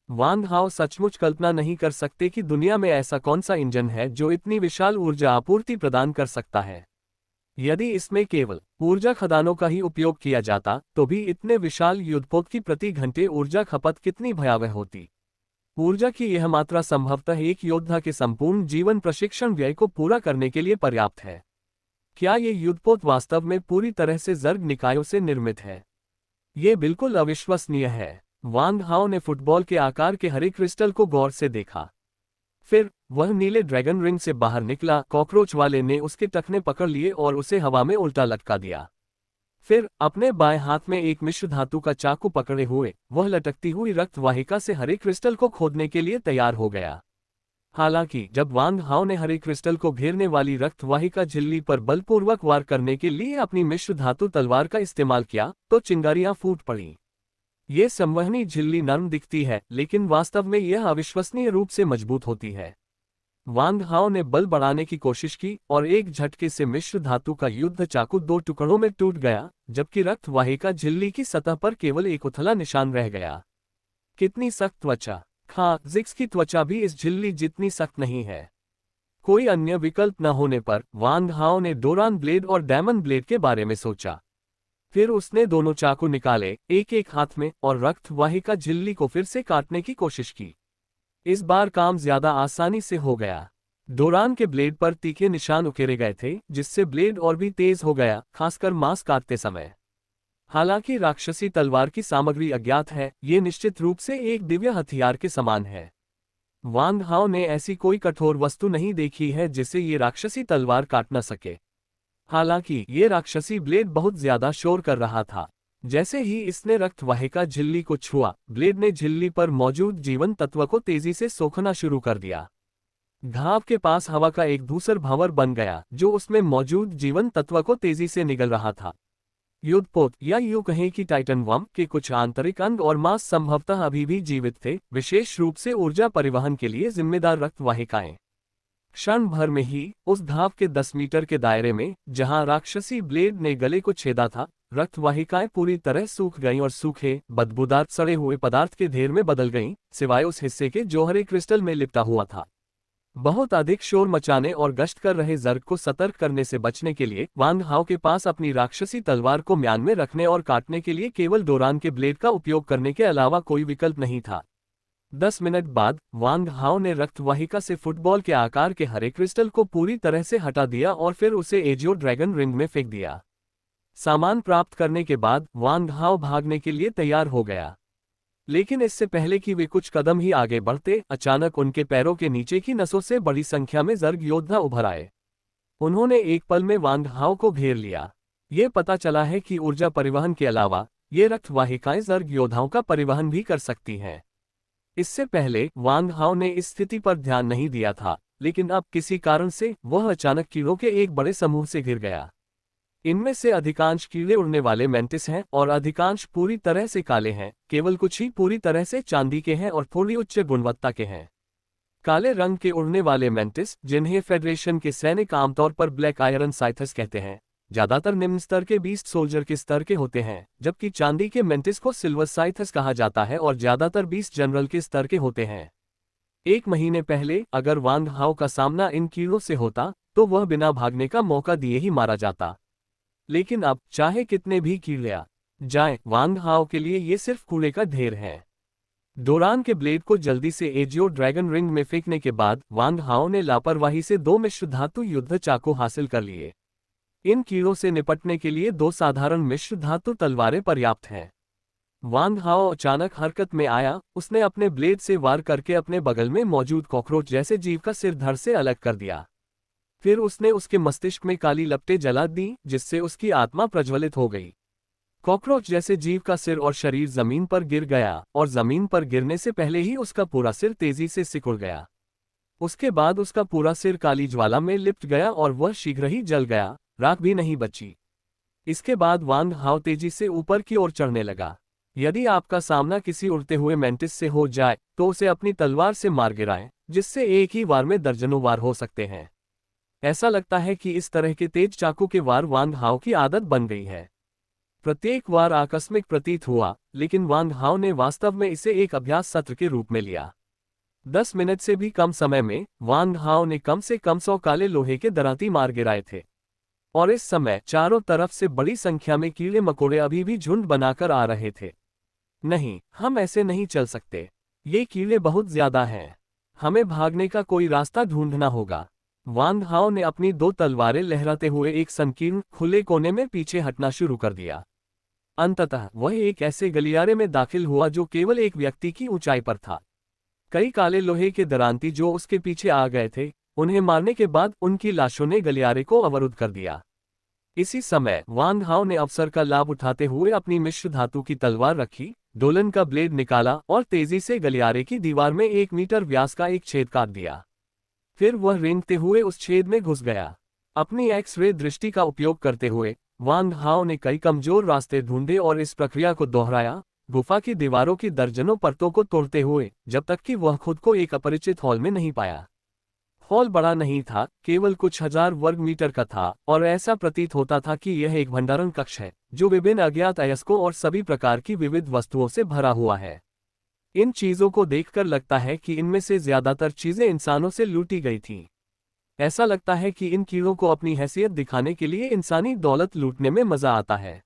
Speaker 1: वांग हाओ सचमुच कल्पना नहीं कर सकते कि दुनिया में ऐसा कौन सा इंजन है जो इतनी विशाल ऊर्जा आपूर्ति प्रदान कर सकता है। यदि इसमें केवल ऊर्जा खदानों का ही उपयोग किया जाता, तो भी इतने विशाल युद्धपोत की प्रति घंटे ऊर्जा खपत कितनी भयावह होती। ऊर्जा की यह मात्रा संभवतः एक योद्धा के संपूर्ण जीवन प्रशिक्षण व्यय को पूरा करने के लिए पर्याप्त है। क्या ये युद्धपोत वास्तव में पूरी तरह से जर्ग निकायों से निर्मित है? ये बिल्कुल अविश्वसनीय है। वांग हाओ ने फुटबॉल के आकार के हरे क्रिस्टल को गौर से देखा। फिर वह नीले ड्रैगन रिंग से बाहर निकला। कॉकरोच वाले ने उसके टखने पकड़ लिए और उसे हवा में उल्टा लटका दिया। फिर अपने बाएं हाथ में एक मिश्र धातु का चाकू पकड़े हुए वह लटकती हुई रक्त वाहिका से हरे क्रिस्टल को खोदने के लिए तैयार हो गया। हालांकि जब वांग हाओ ने हरे क्रिस्टल को घेरने वाली रक्त वाहिका झिल्ली पर बलपूर्वक वार करने के लिए अपनी मिश्र धातु तलवार का इस्तेमाल किया, तो चिंगारियां फूट पड़ीं। ये संवहनी झिल्ली नरम दिखती है, लेकिन वास्तव में यह अविश्वसनीय रूप से मजबूत होती है। वांग हाओ ने बल बढ़ाने की कोशिश की और एक झटके से मिश्र धातु का युद्ध चाकू 2 टुकड़ों में टूट गया, जबकि रक्त वाहिका झिल्ली की सतह पर केवल एक उथला निशान रह गया। कितनी सख्त त्वचा। हाँ, जिक्स की त्वचा भी इस झिल्ली जितनी सख्त नहीं है। कोई अन्य विकल्प न होने पर वांग हाओ ने डोरान ब्लेड और डायमंड ब्लेड के बारे में सोचा। फिर उसने दोनों चाकू निकाले, एक एक हाथ में, और रक्त वाहिका झिल्ली को फिर से काटने की कोशिश की। इस बार काम ज्यादा आसानी से हो गया। डोरान के ब्लेड पर तीखे निशान उकेरे गए थे, जिससे ब्लेड और भी तेज हो गया, खासकर मांस काटते समय। हालांकि राक्षसी तलवार की सामग्री अज्ञात है, ये निश्चित रूप से एक दिव्य हथियार के समान है। वांग हाओ ने ऐसी कोई कठोर वस्तु नहीं देखी है जिसे ये राक्षसी तलवार काट न सके। हालांकि ये राक्षसी ब्लेड बहुत ज्यादा शोर कर रहा था। जैसे ही इसने रक्त वाहिका झिल्ली को छुआ, ब्लेड ने झिल्ली पर मौजूद जीवन तत्व को तेजी से सोखना शुरू कर दिया। घाव के पास हवा का एक धूसर भंवर बन गया, जो उसमें मौजूद जीवन तत्व को तेजी से निगल रहा था। युद्धपोत, या यूं कहें कि टाइटन वर्म के कुछ आंतरिक अंग और मांस संभवतः अभी भी जीवित थे, विशेष रूप से ऊर्जा परिवहन के लिए जिम्मेदार रक्त वाहिकाएं। क्षण भर में ही उस घाव के 10 मीटर के दायरे में, जहां राक्षसी ब्लेड ने गले को छेदा था, रक्त वाहिकाएं पूरी तरह सूख गईं और सूखे, बदबूदार सड़े हुए पदार्थ के ढेर में बदल गईं, सिवाय उस हिस्से के जो हरे क्रिस्टल में लिपटा हुआ था। बहुत अधिक शोर मचाने और गश्त कर रहे जर्ग को सतर्क करने से बचने के लिए वांग हाओ के पास अपनी राक्षसी तलवार को म्यान में रखने और काटने के लिए केवल डोरान के ब्लेड का उपयोग करने के अलावा कोई विकल्प नहीं था। 10 मिनट बाद वांग हाओ ने रक्तवाहिका से फुटबॉल के आकार के हरे क्रिस्टल को पूरी तरह से हटा दिया और फिर उसे एजियो ड्रैगन रिंग में फेंक दिया। सामान प्राप्त करने के बाद वांग हाओ भागने के लिए तैयार हो गया। लेकिन इससे पहले कि वे कुछ कदम ही आगे बढ़ते, अचानक उनके पैरों के नीचे की नसों से बड़ी संख्या में जर्ग योद्धा उभर आए। उन्होंने एक पल में वांग हाओ को घेर लिया। ये पता चला है कि ऊर्जा परिवहन के अलावा ये रक्त वाहिकाएं जर्ग योद्धाओं का परिवहन भी कर सकती हैं। इससे पहले वांग हाओ ने इस स्थिति पर ध्यान नहीं दिया था, लेकिन अब किसी कारण से वह अचानक कीड़ों के एक बड़े समूह से घिर गया। इनमें से अधिकांश कीड़े उड़ने वाले मेंटिस हैं और अधिकांश पूरी तरह से काले हैं, केवल कुछ ही पूरी तरह से चांदी के हैं और थोड़ी उच्च गुणवत्ता के हैं। काले रंग के उड़ने वाले मेंटिस, जिन्हें फेडरेशन के सैनिक आमतौर पर ब्लैक आयरन साइथस कहते हैं, ज्यादातर निम्न स्तर के बीस्ट सोल्जर के स्तर के होते हैं, जबकि चांदी के मेंटिस को सिल्वर साइथस कहा जाता है और ज्यादातर बीस्ट जनरल के स्तर के होते हैं। 1 महीने पहले अगर वांग हाओ का सामना इन कीड़ों से होता तो वह बिना भागने का मौका दिए ही मारा जाता। लेकिन अब चाहे कितने भी कीड़े आ जाएं, वांग हाओ के लिए ये सिर्फ कूड़े का ढेर है। डोरान के ब्लेड को जल्दी से एजियो ड्रैगन रिंग में फेंकने के बाद वांग हाओ ने लापरवाही से 2 मिश्र धातु युद्ध चाकू हासिल कर लिए। इन कीड़ों से निपटने के लिए 2 साधारण मिश्र धातु तलवारें पर्याप्त हैं। वांग हाओ अचानक हरकत में आया। उसने अपने ब्लेड से वार करके अपने बगल में मौजूद कॉकरोच जैसे जीव का सिर धड़ से अलग कर दिया। फिर उसने उसके मस्तिष्क में काली लपटें जला दी, जिससे उसकी आत्मा प्रज्वलित हो गई। कॉकरोच जैसे जीव का सिर और शरीर जमीन पर गिर गया और जमीन पर गिरने से पहले ही उसका पूरा सिर तेजी से सिकुड़ गया। उसके बाद उसका पूरा सिर काली ज्वाला में लिपट गया और वह शीघ्र ही जल गया, राख भी नहीं बची। इसके बाद वांग हाओ तेजी से ऊपर की ओर चढ़ने लगा। यदि आपका सामना किसी उड़ते हुए मेंटिस से हो जाए तो उसे अपनी तलवार से मार गिराएं, जिससे एक ही वार में दर्जनों वार हो सकते हैं। ऐसा लगता है कि इस तरह के तेज चाकू के वार वांग हाओ की आदत बन गई है। प्रत्येक वार आकस्मिक प्रतीत हुआ, लेकिन वांग हाओ ने वास्तव में इसे एक अभ्यास सत्र के रूप में लिया। 10 मिनट से भी कम समय में वांग हाओ ने कम से कम 100 काले लोहे के दराती मार गिराए थे। और इस समय चारों तरफ से बड़ी संख्या में कीड़े मकोड़े अभी भी झुंड बनाकर आ रहे थे। नहीं, हम ऐसे नहीं चल सकते। ये कीड़े बहुत ज्यादा हैं। हमें भागने का कोई रास्ता ढूंढना होगा। वांग हाओ ने अपनी 2 तलवारें लहराते हुए एक संकीर्ण खुले कोने में पीछे हटना शुरू कर दिया। अंततः वह एक ऐसे गलियारे में दाखिल हुआ जो केवल एक व्यक्ति की ऊंचाई पर था। कई काले लोहे के दरांती जो उसके पीछे आ गए थे, उन्हें मारने के बाद उनकी लाशों ने गलियारे को अवरुद्ध कर दिया। इसी समय वांग हाओ ने अवसर का लाभ उठाते हुए अपनी मिश्र धातु की तलवार रखी, डोलन का ब्लेड निकाला और तेजी से गलियारे की दीवार में 1 मीटर व्यास का एक छेद काट दिया। फिर वह रेंगते हुए उस छेद में घुस गया। अपनी एक्स-रे दृष्टि का उपयोग करते हुए वांग हाओ ने कई कमजोर रास्ते ढूंढे और इस प्रक्रिया को दोहराया, गुफा की दीवारों की दर्जनों परतों को तोड़ते हुए, जब तक कि वह खुद को एक अपरिचित हॉल में नहीं पाया। हॉल बड़ा नहीं था, केवल कुछ हजार वर्ग मीटर का था और ऐसा प्रतीत होता था कि यह एक भंडारण कक्ष है जो विभिन्न अज्ञात अयस्कों और सभी प्रकार की विविध वस्तुओं से भरा हुआ है। इन चीजों को देखकर लगता है कि इनमें से ज्यादातर चीजें इंसानों से लूटी गई थीं। ऐसा लगता है कि इन कीड़ों को अपनी हैसियत दिखाने के लिए इंसानी दौलत लूटने में मजा आता है।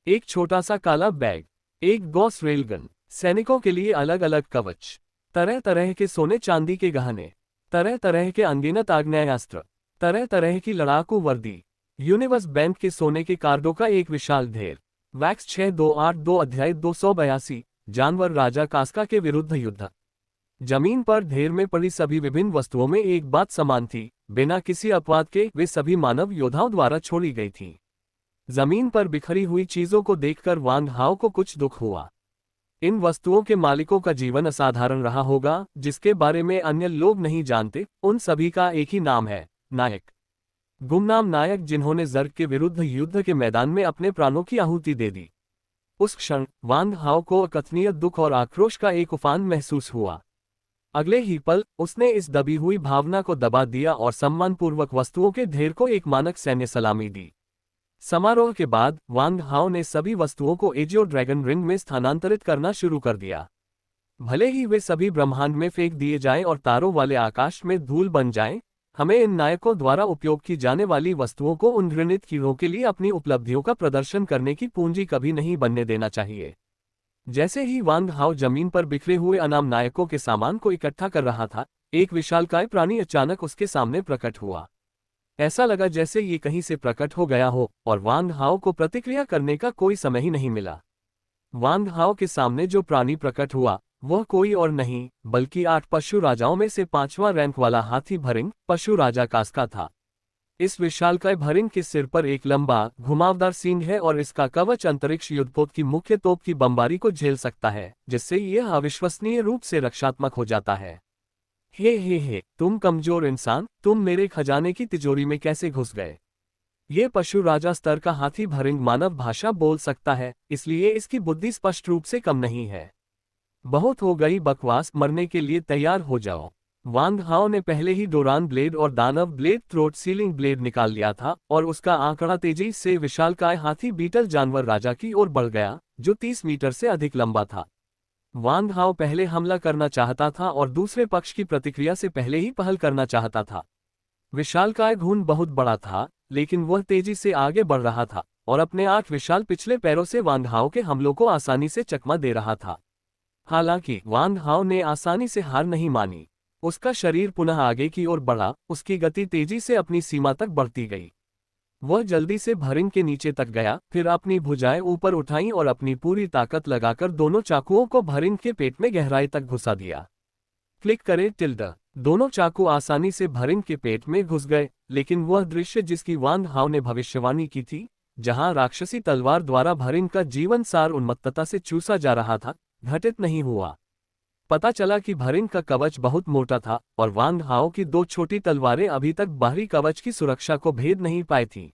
Speaker 1: एक छोटा सा काला बैग, एक गॉस रेलगन, सैनिकों के लिए अलग अलग कवच, तरह तरह के सोने चांदी के गहने, तरह तरह के अनगिनत आग्नेयास्त्र, तरह तरह की लड़ाकू वर्दी, यूनिवर्स बैंक के सोने के कार्डों का एक विशाल ढेर। वैक्स 6282 अध्याय 282, जानवर राजा कास्का के विरुद्ध युद्ध। जमीन पर ढेर में पड़ी सभी विभिन्न वस्तुओं में एक बात समान थी, बिना किसी अपवाद के वे सभी मानव योद्धाओं द्वारा छोड़ी गई थीं। जमीन पर बिखरी हुई चीजों को देखकर वांग हाओ को कुछ दुख हुआ। इन वस्तुओं के मालिकों का जीवन असाधारण रहा होगा, जिसके बारे में अन्य लोग नहीं जानते। उन सभी का एक ही नाम है, नायक। गुमनाम नायक जिन्होंने जर्ग के विरुद्ध युद्ध के मैदान में अपने प्राणों की आहुति दे दी। उस क्षण वांग हाओ को अकथनीय दुख और आक्रोश का एक उफान महसूस हुआ। अगले ही पल उसने इस दबी हुई भावना को दबा दिया और सम्मानपूर्वक वस्तुओं के ढेर को एक मानक सैन्य सलामी दी। समारोह के बाद वांग हाओ ने सभी वस्तुओं को एजियो ड्रैगन रिंग में स्थानांतरित करना शुरू कर दिया। भले ही वे सभी ब्रह्मांड में फेंक दिए जाएं और तारों वाले आकाश में धूल बन जाएं, हमें इन नायकों द्वारा उपयोग की जाने वाली वस्तुओं को उन घृणित कीड़ों के लिए अपनी उपलब्धियों का प्रदर्शन करने की पूंजी कभी नहीं बनने देना चाहिए। जैसे ही वांग हाओ जमीन पर बिखरे हुए अनाम नायकों के सामान को इकट्ठा कर रहा था, एक विशालकाय प्राणी अचानक उसके सामने प्रकट हुआ। ऐसा लगा जैसे ये कहीं से प्रकट हो गया हो और वांग हाओ को प्रतिक्रिया करने का कोई समय ही नहीं मिला। वांग हाओ के सामने जो प्राणी प्रकट हुआ वह कोई और नहीं बल्कि 8 पशु राजाओं में से 5वां रैंक वाला हाथी भरिंग पशु राजा कास्का था। इस विशालकाय भरिंग के सिर पर एक लंबा घुमावदार सींग है और इसका कवच अंतरिक्ष युद्धपोत की मुख्य तोप की बमबारी को झेल सकता है, जिससे यह अविश्वसनीय रूप से रक्षात्मक हो जाता है। हे, तुम कमजोर इंसान, तुम मेरे खजाने की तिजोरी में कैसे घुस गए? ये पशु राजा स्तर का हाथी भरिंग मानव भाषा बोल सकता है, इसलिए इसकी बुद्धि स्पष्ट रूप से कम नहीं है। बहुत हो गई बकवास, मरने के लिए तैयार हो जाओ। वांग हाओ ने पहले ही डोरान ब्लेड और दानव ब्लेड थ्रोट सीलिंग ब्लेड निकाल लिया था और उसका आंकड़ा तेजी से विशालकाय हाथी बीटल जानवर राजा की ओर बढ़ गया, जो 30 मीटर से अधिक लंबा था। वांग हाओ पहले हमला करना चाहता था और दूसरे पक्ष की प्रतिक्रिया से पहले ही पहल करना चाहता था। विशालकाय घून बहुत बड़ा था, लेकिन वह तेजी से आगे बढ़ रहा था और अपने 8 विशाल पिछले पैरों से वांग हाओ के हमलों को आसानी से चकमा दे रहा था। हालांकि वांग हाओ ने आसानी से हार नहीं मानी। उसका शरीर पुनः आगे की ओर बढ़ा, उसकी गति तेजी से अपनी सीमा तक बढ़ती गई। वह जल्दी से भरिंग के नीचे तक गया, फिर अपनी भुजाएं ऊपर उठाईं और अपनी पूरी ताकत लगाकर दोनों चाकुओं को भरिंग के पेट में गहराई तक घुसा दिया। क्लिक करें टिल्ड। दोनों चाकू आसानी से भरिंग के पेट में घुस गए, लेकिन वह दृश्य जिसकी वांग हाओ ने भविष्यवाणी की थी, जहां राक्षसी तलवार द्वारा भरिंग का जीवन सार उन्मत्तता से चूसा जा रहा था, घटित नहीं हुआ। पता चला कि भरिंग का कवच बहुत मोटा था और वांग हाओ की 2 छोटी तलवारें अभी तक बाहरी कवच की सुरक्षा को भेद नहीं पाई थीं।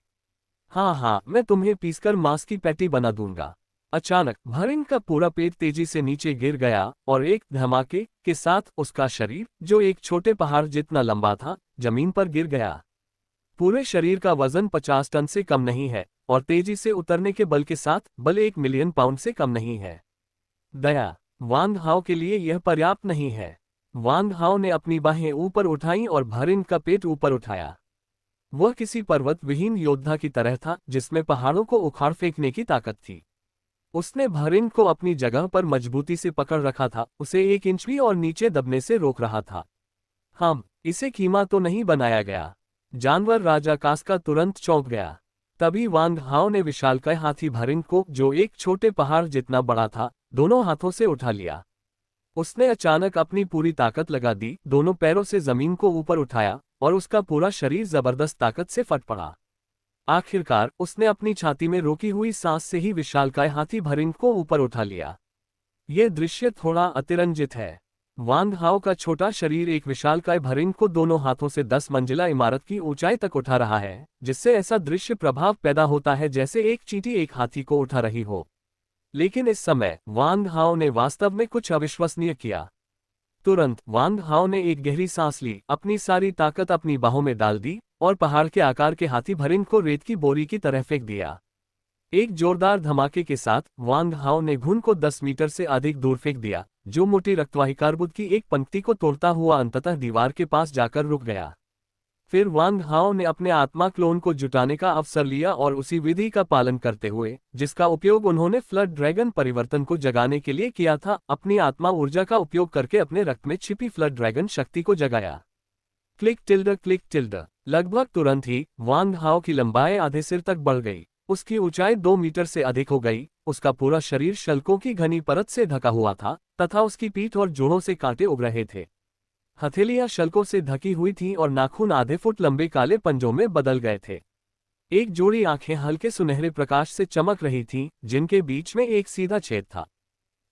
Speaker 1: हाँ, मैं तुम्हें पीसकर मांस की पैटी बना दूंगा। अचानक भरिंग का पूरा पेट तेजी से नीचे गिर गया और एक धमाके के साथ उसका शरीर, जो एक छोटे पहाड़ जितना लंबा था, जमीन पर गिर गया। पूरे शरीर का वजन 50 टन से कम नहीं है और तेजी से उतरने के बल के साथ बल 1 मिलियन पाउंड से कम नहीं है। दया वांग हाओ के लिए यह पर्याप्त नहीं है। वांग हाओ ने अपनी बाहें ऊपर उठाईं और भरिंग का पेट ऊपर उठाया। वह किसी पर्वत विहीन योद्धा की तरह था, जिसमें पहाड़ों को उखाड़ फेंकने की ताकत थी। उसने भरिंग को अपनी जगह पर मजबूती से पकड़ रखा था, उसे 1 इंच भी और नीचे दबने से रोक रहा था। इसे कीमा तो नहीं बनाया गया। जानवर राजा कास्का तुरंत चौंक गया। तभी वांग हाओ ने विशालकाय हाथी भरिंग को, जो एक छोटे पहाड़ जितना बड़ा था, दोनों हाथों से उठा लिया। उसने अचानक अपनी पूरी ताकत लगा दी, दोनों पैरों से जमीन को ऊपर उठाया और उसका पूरा शरीर जबरदस्त ताकत से फट पड़ा। आखिरकार उसने अपनी छाती में रोकी हुई सांस से ही विशालकाय हाथी भरिंग को ऊपर उठा लिया। यह दृश्य थोड़ा अतिरंजित है। वांग हाओ का छोटा शरीर एक विशालकाय भरिंग को दोनों हाथों से 10 मंजिला इमारत की ऊंचाई तक उठा रहा है, जिससे ऐसा दृश्य प्रभाव पैदा होता है जैसे एक चींटी एक हाथी को उठा रही हो। लेकिन इस समय वांग हाओ ने वास्तव में कुछ अविश्वसनीय किया। तुरंत वांग हाओ ने एक गहरी सांस ली, अपनी सारी ताकत अपनी बाहों में डाल दी और पहाड़ के आकार के हाथी भरिंग को रेत की बोरी की तरह फेंक दिया। एक जोरदार धमाके के साथ वांग हाओ ने घुन को 10 मीटर से अधिक दूर फेंक दिया, जो मोटी रक्तवाहिका अर्बुद की एक पंक्ति को तोड़ता हुआ अंततः दीवार के पास जाकर रुक गया। फिर वांग हाओ ने अपने आत्मा क्लोन को जुटाने का अवसर लिया और उसी विधि का पालन करते हुए, जिसका उपयोग उन्होंने फ्लड ड्रैगन परिवर्तन को जगाने के लिए किया था, अपनी आत्मा ऊर्जा का उपयोग करके अपने रक्त में छिपी फ्लड ड्रैगन शक्ति को जगाया। Click tilde. लगभग तुरंत ही वांग हाओ की लंबाई आधे सिर तक बढ़ गई, उसकी ऊंचाई 2 मीटर से अधिक हो गई, उसका पूरा शरीर शल्कों की घनी परत से ढका हुआ था तथा उसकी पीठ और जोड़ों से कांटे उग रहे थे। हथेलियां शल्कों से ढकी हुई थीं और नाखून आधे फुट लंबे काले पंजों में बदल गए थे। एक जोड़ी आंखें हल्के सुनहरे प्रकाश से चमक रही थीं, जिनके बीच में एक सीधा छेद था।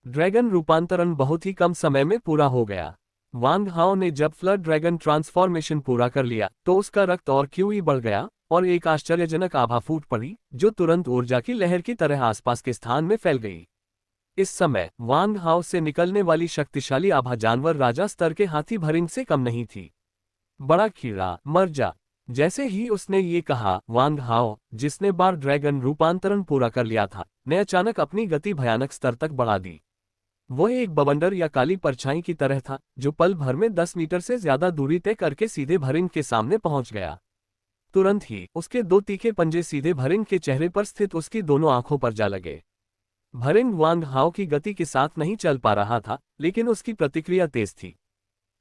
Speaker 1: ड्रैगन रूपांतरण बहुत ही कम समय में पूरा हो गया। वांग हाओ ने जब फ्लड ड्रैगन ट्रांसफॉर्मेशन पूरा कर लिया तो उसका रक्त और क्यूई बढ़ गया और एक आश्चर्यजनक आभा फूट पड़ी, जो तुरंत ऊर्जा की लहर की तरह आसपास के स्थान में फैल गई। इस समय वांग हाओ से निकलने वाली शक्तिशाली आभा जानवर राजा स्तर के हाथी भरिंग से कम नहीं थी। बड़ा कीड़ा, मर जा। जैसे ही उसने ये कहा, वांग हाओ, जिसने बार ड्रैगन रूपांतरण पूरा कर लिया था, ने अचानक अपनी गति भयानक स्तर तक बढ़ा दी। वह एक बवंडर या काली परछाई की तरह था, जो पल भर में 10 मीटर से ज्यादा दूरी तय करके सीधे भरिंग के सामने पहुंच गया। तुरंत ही उसके 2 तीखे पंजे सीधे भरिंग के चेहरे पर स्थित उसकी दोनों आंखों पर जा लगे। भरिंग वांग हाओ की गति के साथ नहीं चल पा रहा था, लेकिन उसकी प्रतिक्रिया तेज थी।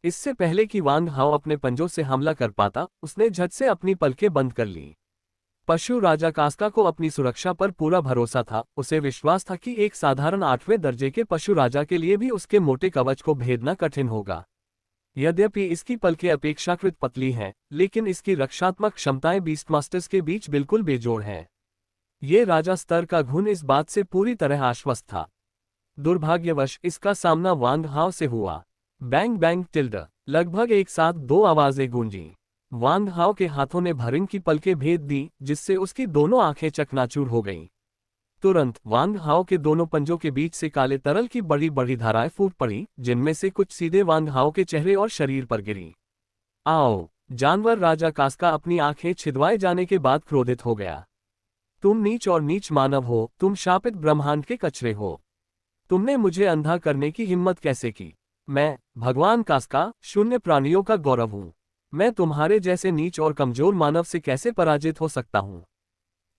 Speaker 1: इससे पहले कि वांग हाओ अपने पंजों से हमला कर पाता, उसने झट से अपनी पलकें बंद कर लीं। पशु राजा कास्का को अपनी सुरक्षा पर पूरा भरोसा था। उसे विश्वास था कि एक साधारण 8वें दर्जे के पशु राजा के लिए भी उसके मोटे कवच को भेदना कठिन होगा। यद्यपि इसकी पलकें अपेक्षाकृत पतली हैं, लेकिन इसकी रक्षात्मक क्षमताएं बीस्टमास्टर्स के बीच बिल्कुल बेजोड़ हैं। ये राजा स्तर का घुन इस बात से पूरी तरह आश्वस्त था। दुर्भाग्यवश इसका सामना वांग हाओ से हुआ। Bang bang tilde. लगभग एक साथ 2 आवाजें गूंजीं। वांग हाओ के हाथों ने भरिंग की पलकें भेद दी, जिससे उसकी दोनों आंखें चकनाचूर हो गईं। तुरंत वांग हाओ के दोनों पंजों के बीच से काले तरल की बड़ी बड़ी धाराएं फूट पड़ी, जिनमें से कुछ सीधे वांग हाओ के चेहरे और शरीर पर गिरी। आओ! जानवर राजा कास्का अपनी आंखें छिदवाए जाने के बाद क्रोधित हो गया। तुम नीच और नीच मानव हो, तुम शापित ब्रह्मांड के कचरे हो। तुमने मुझे अंधा करने की हिम्मत कैसे की? मैं, भगवान कास्का, शून्य प्राणियों का गौरव हूँ। मैं तुम्हारे जैसे नीच और कमजोर मानव से कैसे पराजित हो सकता हूँ?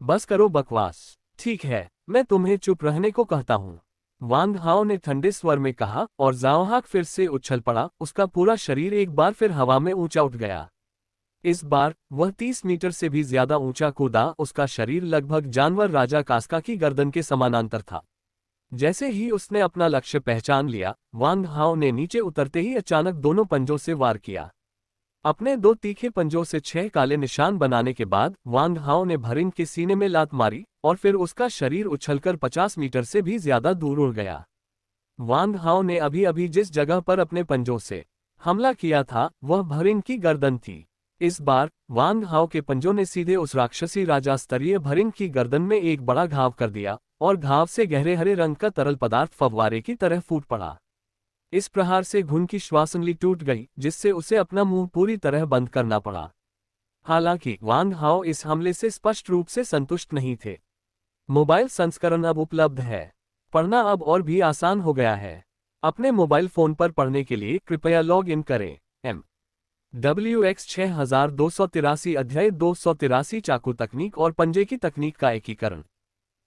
Speaker 1: बस करो बकवास। ठीक है, मैं तुम्हें चुप रहने को कहता हूँ, वांग हाओ ने ठंडे स्वर में कहा, और जाओहाक फिर से उछल पड़ा। उसका पूरा शरीर एक बार फिर हवा में ऊंचा उठ गया। इस बार वह 30 मीटर से भी ज्यादा ऊंचा कूदा। उसका शरीर लगभग जानवर राजा कास्का की गर्दन के समानांतर था। जैसे ही उसने अपना लक्ष्य पहचान लिया, वांग हाओ ने नीचे उतरते ही अचानक दोनों पंजों से वार किया। अपने 2 तीखे पंजों से 6 काले निशान बनाने के बाद वांग हाओ ने भरिंग के सीने में लात मारी और फिर उसका शरीर उछलकर 50 मीटर से भी ज्यादा दूर उड़ गया। वांग हाओ ने अभी अभी जिस जगह पर अपने पंजों से हमला किया था, वह भरिंग की गर्दन थी। इस बार वांग हाओ के पंजों ने सीधे उस राक्षसी राजा स्तरीय भरिंग की गर्दन में एक बड़ा घाव कर दिया और घाव से गहरे हरे रंग का तरल पदार्थ फव्वारे की तरह फूट पड़ा। इस प्रहार से घुन की श्वासनली टूट गई, जिससे उसे अपना मुंह पूरी तरह बंद करना पड़ा। हालांकि वांग हाओ इस हमले से स्पष्ट रूप से संतुष्ट नहीं थे। मोबाइल संस्करण अब उपलब्ध है। पढ़ना अब और भी आसान हो गया है। अपने मोबाइल फोन पर पढ़ने के लिए कृपया लॉग इन करें। MWX 6283 अध्याय 283 चाकू तकनीक और पंजे की तकनीक का एकीकरण।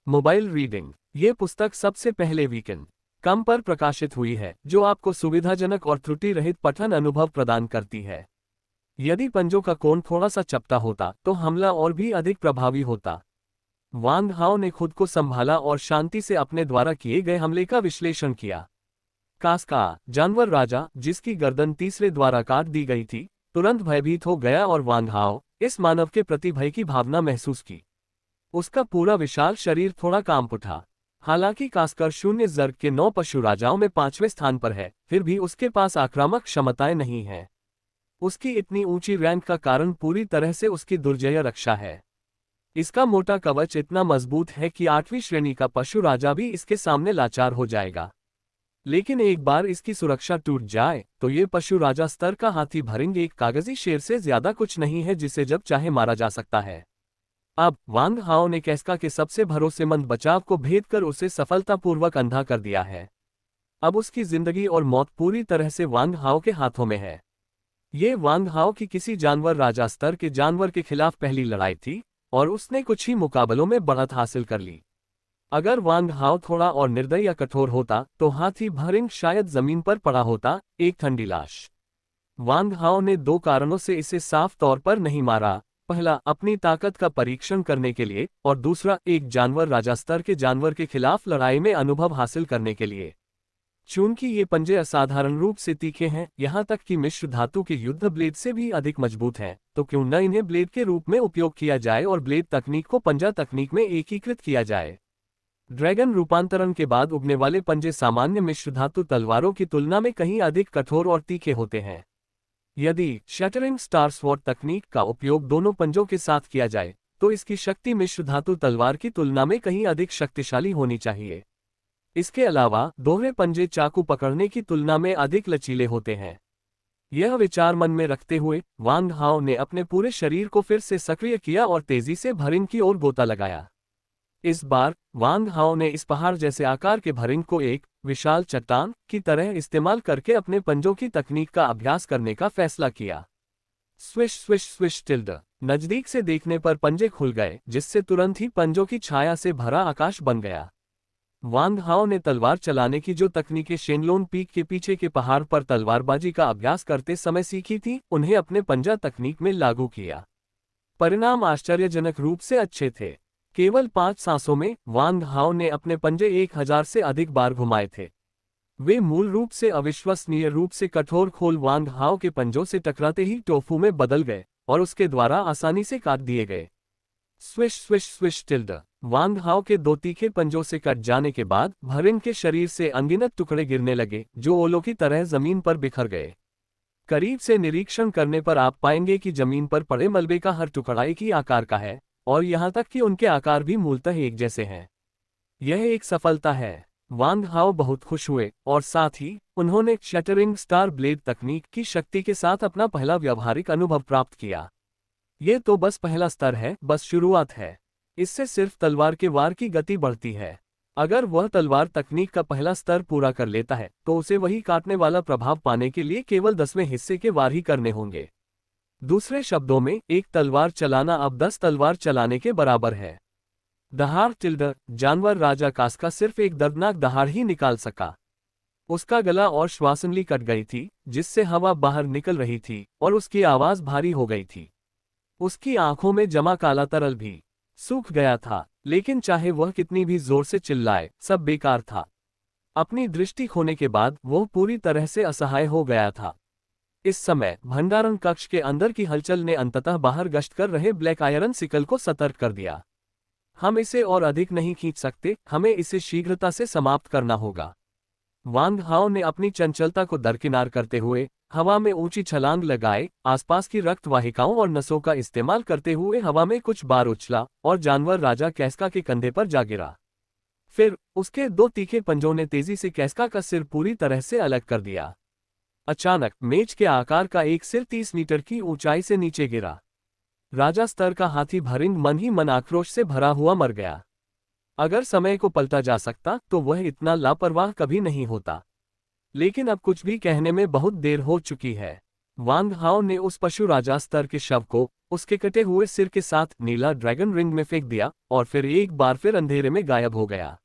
Speaker 1: Mobile reading. ये पुस्तक सबसे पहले वीकेंड कम पर प्रकाशित हुई है, जो आपको सुविधाजनक और त्रुटि रहित पठन अनुभव प्रदान करती है। यदि पंजों का कोण थोड़ा सा चपटा होता तो हमला और भी अधिक प्रभावी होता। वांग हाओ ने खुद को संभाला और शांति से अपने द्वारा किए गए हमले का विश्लेषण किया। कास्का, जानवर राजा, जिसकी गर्दन तीसरे द्वारा काट दी गई थी, तुरंत भयभीत हो गया और वांग हाओ, इस मानव के प्रति भय की भावना महसूस की। उसका पूरा विशाल शरीर थोड़ा कांप उठा। हालांकि कास्कर शून्य वर्ग के 9 पशु राजाओं में 5वें स्थान पर है, फिर भी उसके पास आक्रामक क्षमताएं नहीं हैं। उसकी इतनी ऊंची रैंक का कारण पूरी तरह से उसकी दुर्जय रक्षा है। इसका मोटा कवच इतना मजबूत है कि 8वीं श्रेणी का पशु राजा भी इसके सामने लाचार हो जाएगा। लेकिन एक बार इसकी सुरक्षा टूट जाए तो ये पशु राजा स्तर का हाथी भरिंग एक कागजी शेर से ज्यादा कुछ नहीं है, जिसे जब चाहे मारा जा सकता है। अब वांग हाओ ने कैस्का के सबसे भरोसेमंद बचाव को भेद कर उसे सफलतापूर्वक अंधा कर दिया है। अब उसकी जिंदगी और मौत पूरी तरह से वांग हाओ के हाथों में है। ये वांग हाओ की किसी जानवर राजा स्तर के जानवर के खिलाफ पहली लड़ाई थी और उसने कुछ ही मुकाबलों में बढ़त हासिल कर ली। अगर वांग हाओ थोड़ा और निर्दयी या कठोर होता तो हाथी भरिंग शायद जमीन पर पड़ा होता, एक ठंडी लाश। वांग हाओ ने दो कारणों से इसे साफ तौर पर नहीं मारा। पहला, अपनी ताकत का परीक्षण करने के लिए, और दूसरा, एक जानवर राजा स्तर के जानवर के खिलाफ लड़ाई में अनुभव हासिल करने के लिए। चूंकि ये पंजे असाधारण रूप से तीखे हैं, यहाँ तक कि मिश्र धातु के युद्ध ब्लेड से भी अधिक मजबूत हैं, तो क्यों न इन्हें ब्लेड के रूप में उपयोग किया जाए और ब्लेड तकनीक को पंजा तकनीक में एकीकृत किया जाए। ड्रैगन रूपांतरण के बाद उगने वाले पंजे सामान्य मिश्र धातु तलवारों की तुलना में कहीं अधिक कठोर और तीखे होते हैं। यदि शैटरिंग स्टार स्वॉर्ड तकनीक का उपयोग दोनों पंजों के साथ किया जाए तो इसकी शक्ति मिश्र धातु तलवार की तुलना में कहीं अधिक शक्तिशाली होनी चाहिए। इसके अलावा दोहरे पंजे चाकू पकड़ने की तुलना में अधिक लचीले होते हैं। यह विचार मन में रखते हुए वांग हाओ ने अपने पूरे शरीर को फिर से सक्रिय किया और तेजी से भरिंग की ओर गोता लगाया। इस बार वांग हाओ ने इस पहाड़ जैसे आकार के भरिंग को एक विशाल चट्टान की तरह इस्तेमाल करके अपने पंजों की तकनीक का अभ्यास करने का फैसला किया। Swish swish swish tilde. नजदीक से देखने पर पंजे खुल गए, जिससे तुरंत ही पंजों की छाया से भरा आकाश बन गया। वांग हाओ ने तलवार चलाने की जो तकनीकें शेनलोन पीक के पीछे के पहाड़ पर तलवारबाजी का अभ्यास करते समय सीखी थी, उन्हें अपने पंजा तकनीक में लागू किया। परिणाम आश्चर्यजनक रूप से अच्छे थे। केवल 5 सांसों में वांग हाओ ने अपने पंजे 1000 से अधिक बार घुमाए थे। वे मूल रूप से अविश्वसनीय रूप से कठोर खोल वांग हाओ के पंजों से टकराते ही टोफू में बदल गए और उसके द्वारा आसानी से काट दिए गए। स्विश स्विश स्विश टिल्ड। वांग हाओ के दो तीखे पंजों से कट जाने के बाद भरिंग के शरीर से अनगिनत टुकड़े गिरने लगे, जो ओलों की तरह जमीन पर बिखर गए। करीब से निरीक्षण करने पर आप पाएंगे कि जमीन पर पड़े मलबे का हर टुकड़ा एक ही आकार का है, और यहाँ तक कि उनके आकार भी मूलतः एक जैसे हैं। यह एक सफलता है। वांग हाओ बहुत खुश हुए और साथ ही उन्होंने शैटरिंग स्टार ब्लेड तकनीक की शक्ति के साथ अपना पहला व्यावहारिक अनुभव प्राप्त किया। ये तो बस पहला स्तर है, बस शुरुआत है। इससे सिर्फ तलवार के वार की गति बढ़ती है। अगर वह तलवार तकनीक का पहला स्तर पूरा कर लेता है तो उसे वही काटने वाला प्रभाव पाने के लिए केवल 10वें हिस्से के वार ही करने होंगे। दूसरे शब्दों में, एक तलवार चलाना अब 10 तलवार चलाने के बराबर है। दहाड़ टिल्ड। जानवर राजा कास्का सिर्फ एक दर्दनाक दहाड़ ही निकाल सका। उसका गला और श्वासनली कट गई थी, जिससे हवा बाहर निकल रही थी और उसकी आवाज भारी हो गई थी। उसकी आंखों में जमा काला तरल भी सूख गया था, लेकिन चाहे वह कितनी भी जोर से चिल्लाए, सब बेकार था। अपनी दृष्टि खोने के बाद वह पूरी तरह से असहाय हो गया था। इस समय भंडारण कक्ष के अंदर की हलचल ने अंततः बाहर गश्त कर रहे ब्लैक आयरन सिकल को सतर्क कर दिया। हम इसे और अधिक नहीं खींच सकते, हमें इसे शीघ्रता से समाप्त करना होगा। वांग हाओ ने अपनी चंचलता को दरकिनार करते हुए हवा में ऊंची छलांग लगाए, आसपास की रक्त वाहिकाओं और नसों का इस्तेमाल करते हुए हवा में कुछ बार उछला और जानवर राजा कैस्का के कंधे पर जा गिरा। फिर उसके दो तीखे पंजों ने तेजी से कैस्का का सिर पूरी तरह से अलग कर दिया। अचानक मेज के आकार का एक सिर 30 मीटर की ऊंचाई से नीचे गिरा। राजा स्तर का हाथी भरिंग मन ही मन आक्रोश से भरा हुआ मर गया। अगर समय को पलटा जा सकता तो वह इतना लापरवाह कभी नहीं होता, लेकिन अब कुछ भी कहने में बहुत देर हो चुकी है। वांग हाओ ने उस पशु राजा स्तर के शव को उसके कटे हुए सिर के साथ नीला ड्रैगन रिंग में फेंक दिया और फिर एक बार फिर अंधेरे में गायब हो गया।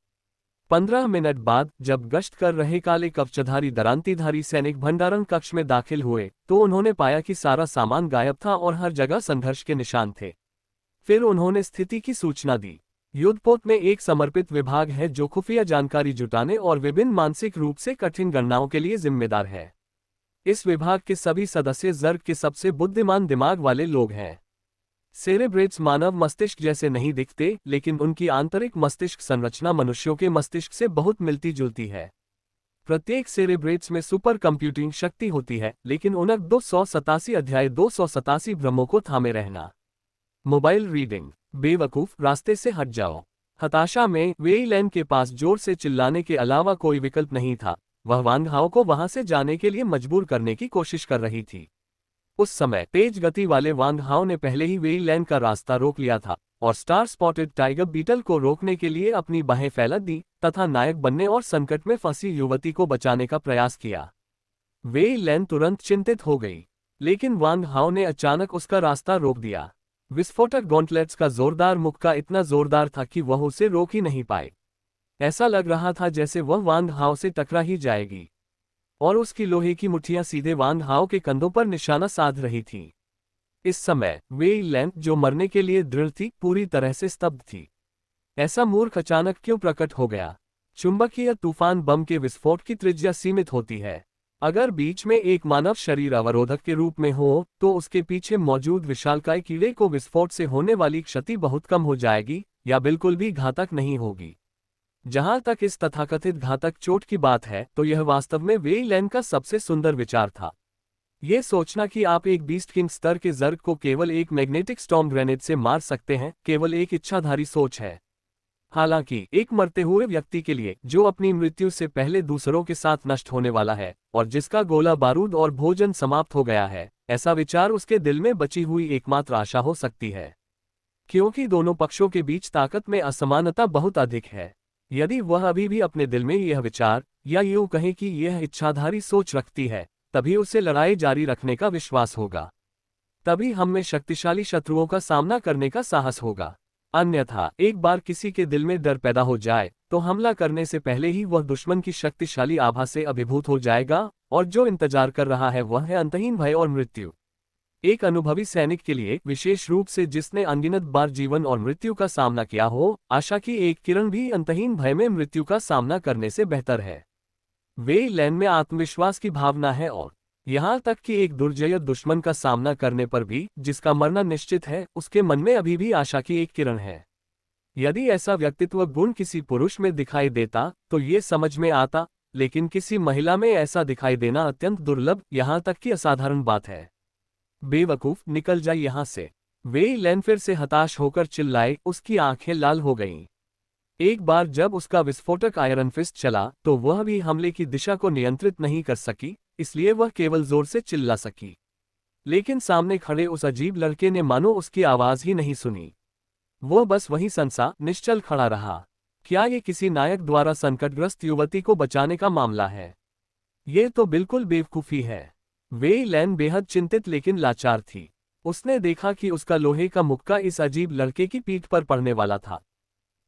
Speaker 1: 15 मिनट बाद जब गश्त कर रहे काले कवचधारी दरांतीधारी सैनिक भंडारण कक्ष में दाखिल हुए तो उन्होंने पाया कि सारा सामान गायब था और हर जगह संघर्ष के निशान थे। फिर उन्होंने स्थिति की सूचना दी। युद्धपोत में एक समर्पित विभाग है जो खुफिया जानकारी जुटाने और विभिन्न मानसिक रूप से कठिन गणनाओं के लिए जिम्मेदार है। इस विभाग के सभी सदस्य जर्ग के सबसे बुद्धिमान दिमाग वाले लोग हैं। सेरेब्रेट्स मानव मस्तिष्क जैसे नहीं दिखते, लेकिन उनकी आंतरिक मस्तिष्क संरचना मनुष्यों के मस्तिष्क से बहुत मिलती जुलती है। प्रत्येक सेरेब्रेट्स में सुपर कंप्यूटिंग शक्ति होती है, लेकिन उनक 287 अध्याय 287 भ्रमों को थामे रहना। Mobile reading. बेवकूफ, रास्ते से हट जाओ। हताशा में वेईलैंड के पास जोर से चिल्लाने के अलावा कोई विकल्प नहीं था। वह वांग हाओ को वहां से जाने के लिए मजबूर करने की कोशिश कर रही थी। उस समय तेज गति वाले वांग हाओ ने पहले ही वेईलैंड का रास्ता रोक लिया था और स्टार स्पॉटेड टाइगर बीटल को रोकने के लिए अपनी बाहें फैला दी तथा नायक बनने और संकट में फंसी युवती को बचाने का प्रयास किया। वेई लैन तुरंत चिंतित हो गई, लेकिन वांग हाओ ने अचानक उसका रास्ता रोक दिया। विस्फोटक गॉन्टलेट्स का जोरदार मुक्का इतना जोरदार था कि वह उसे रोक ही नहीं पाए। ऐसा लग रहा था जैसे वह वांग हाओ से टकरा ही जाएगी, और उसकी लोहे की मुट्ठियां सीधे वांग हाओ के कंधों पर निशाना साध रही थीं। इस समय वेई लैन, जो मरने के लिए दृढ़ थी, पूरी तरह से स्तब्ध थी। ऐसा मूर्ख अचानक क्यों प्रकट हो गया? चुंबकीय तूफान बम के विस्फोट की त्रिज्या सीमित होती है। अगर बीच में एक मानव शरीर अवरोधक के रूप में हो तो उसके पीछे मौजूद विशालकाय कीड़े को विस्फोट से होने वाली क्षति बहुत कम हो जाएगी या बिल्कुल भी घातक नहीं होगी। जहां तक इस तथाकथित घातक चोट की बात है, तो यह वास्तव में वेई लैन का सबसे सुंदर विचार था। यह सोचना कि आप एक बीस्ट किंग स्तर के जर्ग को केवल एक मैग्नेटिक स्टॉर्म ग्रेनेड से मार सकते हैं, केवल एक इच्छाधारी सोच है। हालांकि एक मरते हुए व्यक्ति के लिए, जो अपनी मृत्यु से पहले दूसरों के साथ नष्ट होने वाला है और जिसका गोला बारूद और भोजन समाप्त हो गया है, ऐसा विचार उसके दिल में बची हुई एकमात्र आशा हो सकती है। क्योंकि दोनों पक्षों के बीच ताकत में असमानता बहुत अधिक है। यदि वह अभी भी अपने दिल में यह विचार, या यूं कहें कि यह इच्छाधारी सोच रखती है, तभी उसे लड़ाई जारी रखने का विश्वास होगा। तभी हम में शक्तिशाली शत्रुओं का सामना करने का साहस होगा। अन्यथा एक बार किसी के दिल में डर पैदा हो जाए तो हमला करने से पहले ही वह दुश्मन की शक्तिशाली आभा से अभिभूत हो जाएगा, और जो इंतजार कर रहा है वह है अंतहीन भय और मृत्यु। एक अनुभवी सैनिक के लिए, विशेष रूप से जिसने अनगिनत बार जीवन और मृत्यु का सामना किया हो, आशा की एक किरण भी अंतहीन भय में मृत्यु का सामना करने से बेहतर है। वेई लैन में आत्मविश्वास की भावना है, और यहाँ तक कि एक दुर्जय दुश्मन का सामना करने पर भी, जिसका मरना निश्चित है, उसके मन में अभी भी आशा की एक किरण है। यदि ऐसा व्यक्तित्व गुण किसी पुरुष में दिखाई देता तो ये समझ में आता, लेकिन किसी महिला में ऐसा दिखाई देना अत्यंत दुर्लभ, यहाँ तक कि असाधारण बात है। बेवकूफ, निकल जाए यहाँ से। वेई लैन फिर से हताश होकर चिल्लाए, उसकी आंखें लाल हो गईं। एक बार जब उसका विस्फोटक आयरन फिस्ट चला तो वह भी हमले की दिशा को नियंत्रित नहीं कर सकी, इसलिए वह केवल जोर से चिल्ला सकी। लेकिन सामने खड़े उस अजीब लड़के ने मानो उसकी आवाज ही नहीं सुनी। वह बस वहीं सनसा, निश्चल खड़ा रहा। क्या ये किसी नायक द्वारा संकटग्रस्त युवती को बचाने का मामला है? ये तो बिल्कुल बेवकूफी है। वेई लैन बेहद चिंतित लेकिन लाचार थी। उसने देखा कि उसका लोहे का मुक्का इस अजीब लड़के की पीठ पर पड़ने वाला था।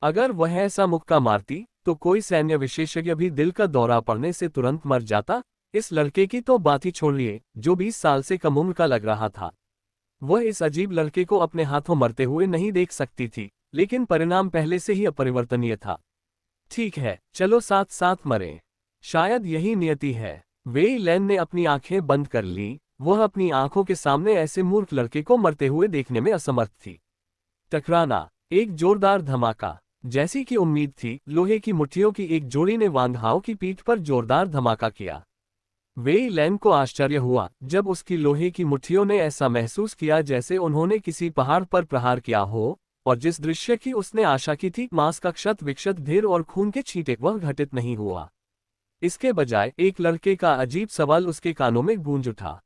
Speaker 1: अगर वह ऐसा मुक्का मारती तो कोई सैन्य विशेषज्ञ भी दिल का दौरा पड़ने से तुरंत मर जाता। इस लड़के की तो बात ही छोड़िए, जो 20 साल से कम उम्र का लग रहा था। वह इस अजीब लड़के को अपने हाथों मरते हुए नहीं देख सकती थी, लेकिन परिणाम पहले से ही अपरिवर्तनीय था। ठीक है, चलो साथ साथ मरें। शायद यही नियति है। वेई लैन ने अपनी आंखें बंद कर लीं। वह अपनी आंखों के सामने ऐसे मूर्ख लड़के को मरते हुए देखने में असमर्थ थी। टकराना, एक जोरदार धमाका। जैसी कि उम्मीद थी, लोहे की मुट्ठियों की एक जोड़ी ने वांग हाओ की पीठ पर जोरदार धमाका किया। वेई लैन को आश्चर्य हुआ जब उसकी लोहे की मुट्ठियों ने ऐसा महसूस किया जैसे उन्होंने किसी पहाड़ पर प्रहार किया हो, और जिस दृश्य की उसने आशा की थी, मांस का क्षत विक्षत ढेर और खून के छींटे, वह घटित नहीं हुआ। इसके बजाय एक लड़के का अजीब सवाल उसके कानों में गूंज उठा।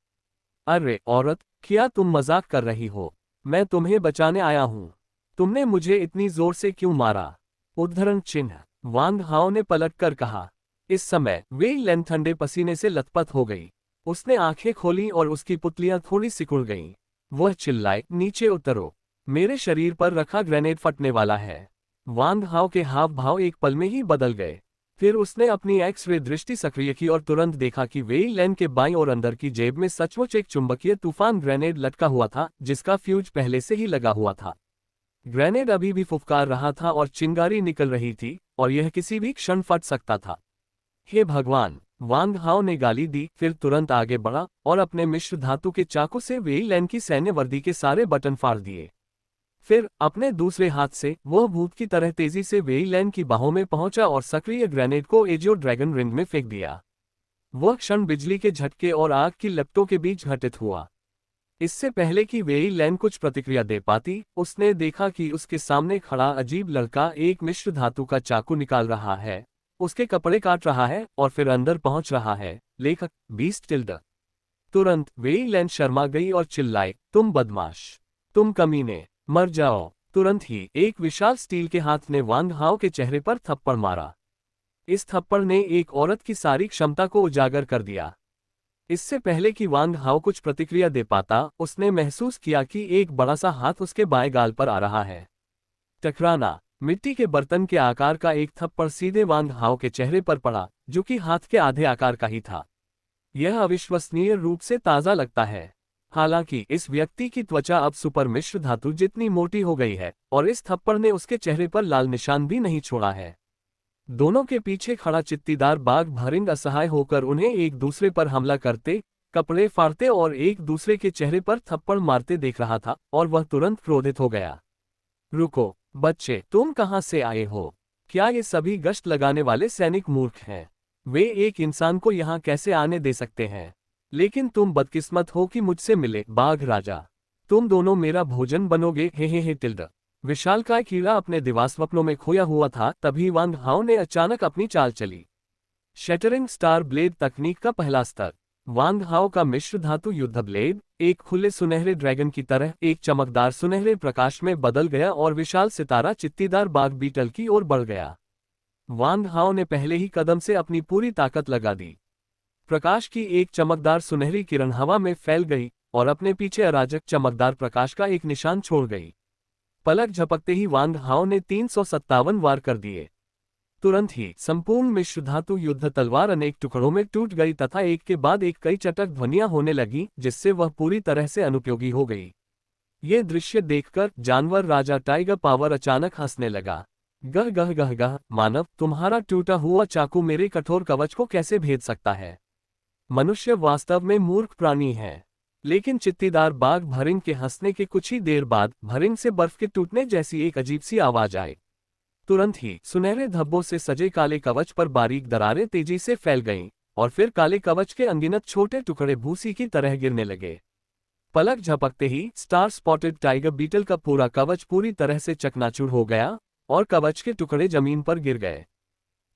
Speaker 1: अरे औरत, क्या तुम मजाक कर रही हो? मैं तुम्हें बचाने आया हूं। तुमने मुझे इतनी जोर से क्यों मारा? उद्धरण चिन्ह। वांग हाओ ने पलटकर कहा। इस समय वेई लैन ठंडे पसीने से लथपथ हो गई। उसने आंखें खोली और उसकी पुतलियां थोड़ी सिकुड़ गईं। वह चिल्लाए, नीचे उतरो, मेरे शरीर पर रखा ग्रेनेड फटने वाला है। वांग हाओ के हाव भाव एक पल में ही बदल गए। फिर उसने अपनी एक्स-रे दृष्टि सक्रिय की और तुरंत देखा कि वेई लैन के बाईं और अंदर की जेब में सचमुच एक चुंबकीय तूफान ग्रेनेड लटका हुआ था, जिसका फ्यूज पहले से ही लगा हुआ था। ग्रेनेड अभी भी फुफकार रहा था और चिंगारी निकल रही थी, और यह किसी भी क्षण फट सकता था। हे भगवान, वांग हाओ ने गाली दी, फिर तुरंत आगे बढ़ा और अपने मिश्र धातु के चाकू से वेई लैन की सैन्य वर्दी के सारे बटन फाड़ दिए। फिर अपने दूसरे हाथ से वह भूत की तरह तेजी से वेई लैन की बाहों में पहुंचा और सक्रिय ग्रेनेड को एजियो ड्रैगन रिंग में फेंक दिया। वह क्षण बिजली के झटके और आग की लपटों के बीच घटित हुआ। इससे पहले कि वेई लैन कुछ प्रतिक्रिया दे पाती, उसने देखा कि उसके सामने खड़ा अजीब लड़का एक मिश्र धातु का चाकू निकाल रहा है, उसके कपड़े काट रहा है और फिर अंदर पहुंच रहा है। लेखक बीस्ट टिल्ड। तुरंत वेई लैन शर्मा गई और चिल्लाए, तुम बदमाश, तुम कमीने, मर जाओ। तुरंत ही एक विशाल स्टील के हाथ ने वांग हाओ के चेहरे पर थप्पड़ मारा। इस थप्पड़ ने एक औरत की सारी क्षमता को उजागर कर दिया। इससे पहले कि वांग हाओ कुछ प्रतिक्रिया दे पाता, उसने महसूस किया कि एक बड़ा सा हाथ उसके बाएं गाल पर आ रहा है। टकराना। मिट्टी के बर्तन के आकार का एक थप्पड़ सीधे वांग हाओ के चेहरे पर पड़ा, जो कि हाथ के आधे आकार का ही था। यह अविश्वसनीय रूप से ताज़ा लगता है। हालांकि इस व्यक्ति की त्वचा अब सुपर मिश्र धातु जितनी मोटी हो गई है और इस थप्पड़ ने उसके चेहरे पर लाल निशान भी नहीं छोड़ा है। दोनों के पीछे खड़ा चित्तीदार बाघ भरिंग असहाय होकर उन्हें एक दूसरे पर हमला करते, कपड़े फाड़ते और एक दूसरे के चेहरे पर थप्पड़ मारते देख रहा था और वह तुरंत क्रोधित हो गया। रुको, बच्चे, तुम कहां से आए हो? क्या ये सभी गश्त लगाने वाले सैनिक मूर्ख हैं? वे एक इंसान को यहाँ कैसे आने दे सकते हैं? लेकिन तुम बदकिस्मत हो कि मुझसे मिले, बाघ राजा। तुम दोनों मेरा भोजन बनोगे, हे टिल्ड। विशालकाय कीड़ा अपने दिवास्वप्नों में खोया हुआ था, तभी वांग हाओ ने अचानक अपनी चाल चली। शैटरिंग स्टार ब्लेड तकनीक का पहला स्तर। वांग हाओ का मिश्र धातु युद्ध ब्लेड एक खुले सुनहरे ड्रैगन की तरह एक चमकदार सुनहरे प्रकाश में बदल गया और विशाल सितारा चित्तीदार बाघ बीटल की ओर बढ़ गया। वांग हाओ ने पहले ही कदम से अपनी पूरी ताकत लगा दी। प्रकाश की एक चमकदार सुनहरी किरण हवा में फैल गई और अपने पीछे अराजक चमकदार प्रकाश का एक निशान छोड़ गई। पलक झपकते ही वांग हाओ ने 357 वार कर दिए। तुरंत ही संपूर्ण मिश्र धातु युद्ध तलवार अनेक टुकड़ों में टूट गई तथा एक के बाद एक कई चटक ध्वनियां होने लगी, जिससे वह पूरी तरह से अनुपयोगी हो गई। ये दृश्य देखकर जानवर राजा टाइगर पावर अचानक हंसने लगा। गह गह गह गह, मानव, तुम्हारा टूटा हुआ चाकू मेरे कठोर कवच को कैसे भेद सकता है? मनुष्य वास्तव में मूर्ख प्राणी है। लेकिन चित्तीदार बाघ भरिंग के हंसने के कुछ ही देर बाद भरिंग से बर्फ के टूटने जैसी एक अजीब सी आवाज आई। तुरंत ही सुनहरे धब्बों से सजे काले कवच पर बारीक दरारें तेजी से फैल गईं और फिर काले कवच के अनगिनत छोटे टुकड़े भूसी की तरह गिरने लगे। पलक झपकते ही स्टार स्पॉटेड टाइगर बीटल का पूरा कवच पूरी तरह से चकनाचूर हो गया और कवच के टुकड़े जमीन पर गिर गए।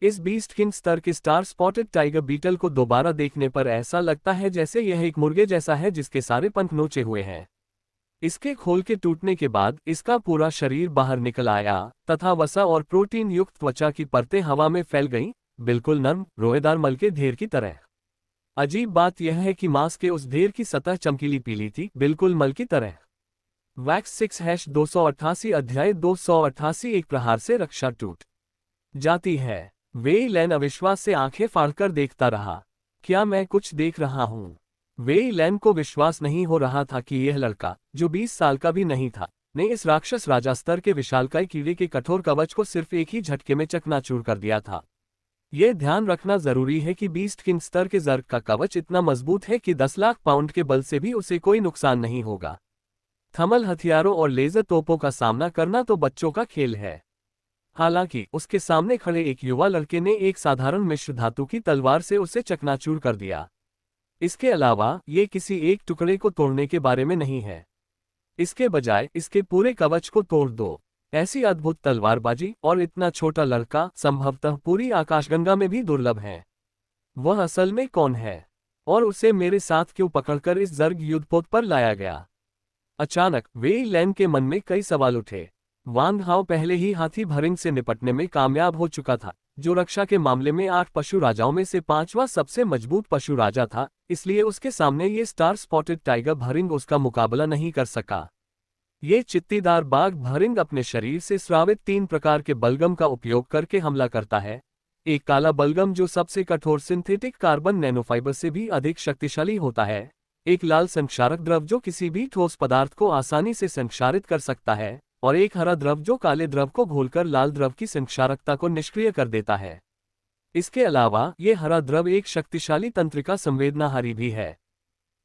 Speaker 1: इस बीस्ट किंग स्तर के स्टार स्पॉटेड टाइगर बीटल को दोबारा देखने पर ऐसा लगता है जैसे यह एक मुर्गे जैसा है जिसके सारे पंख नोचे हुए हैं। इसके खोल के टूटने के बाद इसका पूरा शरीर बाहर निकल आया तथा वसा और प्रोटीन युक्त त्वचा की परतें हवा में फैल गईं, बिल्कुल नर्म रोएदार मल के ढेर की तरह। अजीब बात यह है कि मांस के उस ढेर की सतह चमकीली पीली थी, बिल्कुल मल की तरह। वैक्स 6-288 अध्याय 288 एक प्रहार से रक्षा टूट जाती है। वे लैन अविश्वास से आंखें फाड़कर देखता रहा। क्या मैं कुछ देख रहा हूं? वे लैन को विश्वास नहीं हो रहा था कि यह लड़का, जो 20 साल का भी नहीं था, ने इस राक्षस राजा स्तर के विशालकाय कीड़े के कठोर कवच को सिर्फ एक ही झटके में चकनाचूर कर दिया था। यह ध्यान रखना जरूरी है कि बीस्ट किंग स्तर के जर्ग का कवच इतना मजबूत है कि 10 लाख पाउंड के बल से भी उसे कोई नुकसान नहीं होगा। थर्मल हथियारों और लेजर तोपों का सामना करना तो बच्चों का खेल है। हालांकि उसके सामने खड़े एक युवा लड़के ने एक साधारण मिश्र धातु की तलवार से उसे चकनाचूर कर दिया। इसके अलावा ये किसी एक टुकड़े को तोड़ने के बारे में नहीं है। इसके बजाय इसके पूरे कवच को तोड़ दो। ऐसी अद्भुत तलवारबाजी और इतना छोटा लड़का संभवतः पूरी आकाशगंगा में भी दुर्लभ है। वह असल में कौन है और उसे मेरे साथ क्यों पकड़कर इस जर्ग युद्धपोत पर लाया गया? अचानक वे लैन के मन में कई सवाल उठे। वांग हाओ पहले ही हाथी भरिंग से निपटने में कामयाब हो चुका था, जो रक्षा के मामले में 8 पशु राजाओं में से 5वां सबसे मजबूत पशु राजा था, इसलिए उसके सामने ये स्टार स्पॉटेड टाइगर भरिंग उसका मुकाबला नहीं कर सका। ये चित्तीदार बाघ भरिंग अपने शरीर से स्रावित 3 प्रकार के बलगम का उपयोग करके हमला करता है। एक काला बलगम जो सबसे कठोर सिंथेटिक कार्बन नैनोफाइबर से भी अधिक शक्तिशाली होता है, एक लाल संक्षारक द्रव जो किसी भी ठोस पदार्थ को आसानी से संक्षारित कर सकता है, और एक हरा द्रव जो काले द्रव को घोलकर लाल द्रव की संक्षारकता को निष्क्रिय कर देता है। इसके अलावा ये हरा द्रव एक शक्तिशाली तंत्रिका संवेदनाहारी भी है।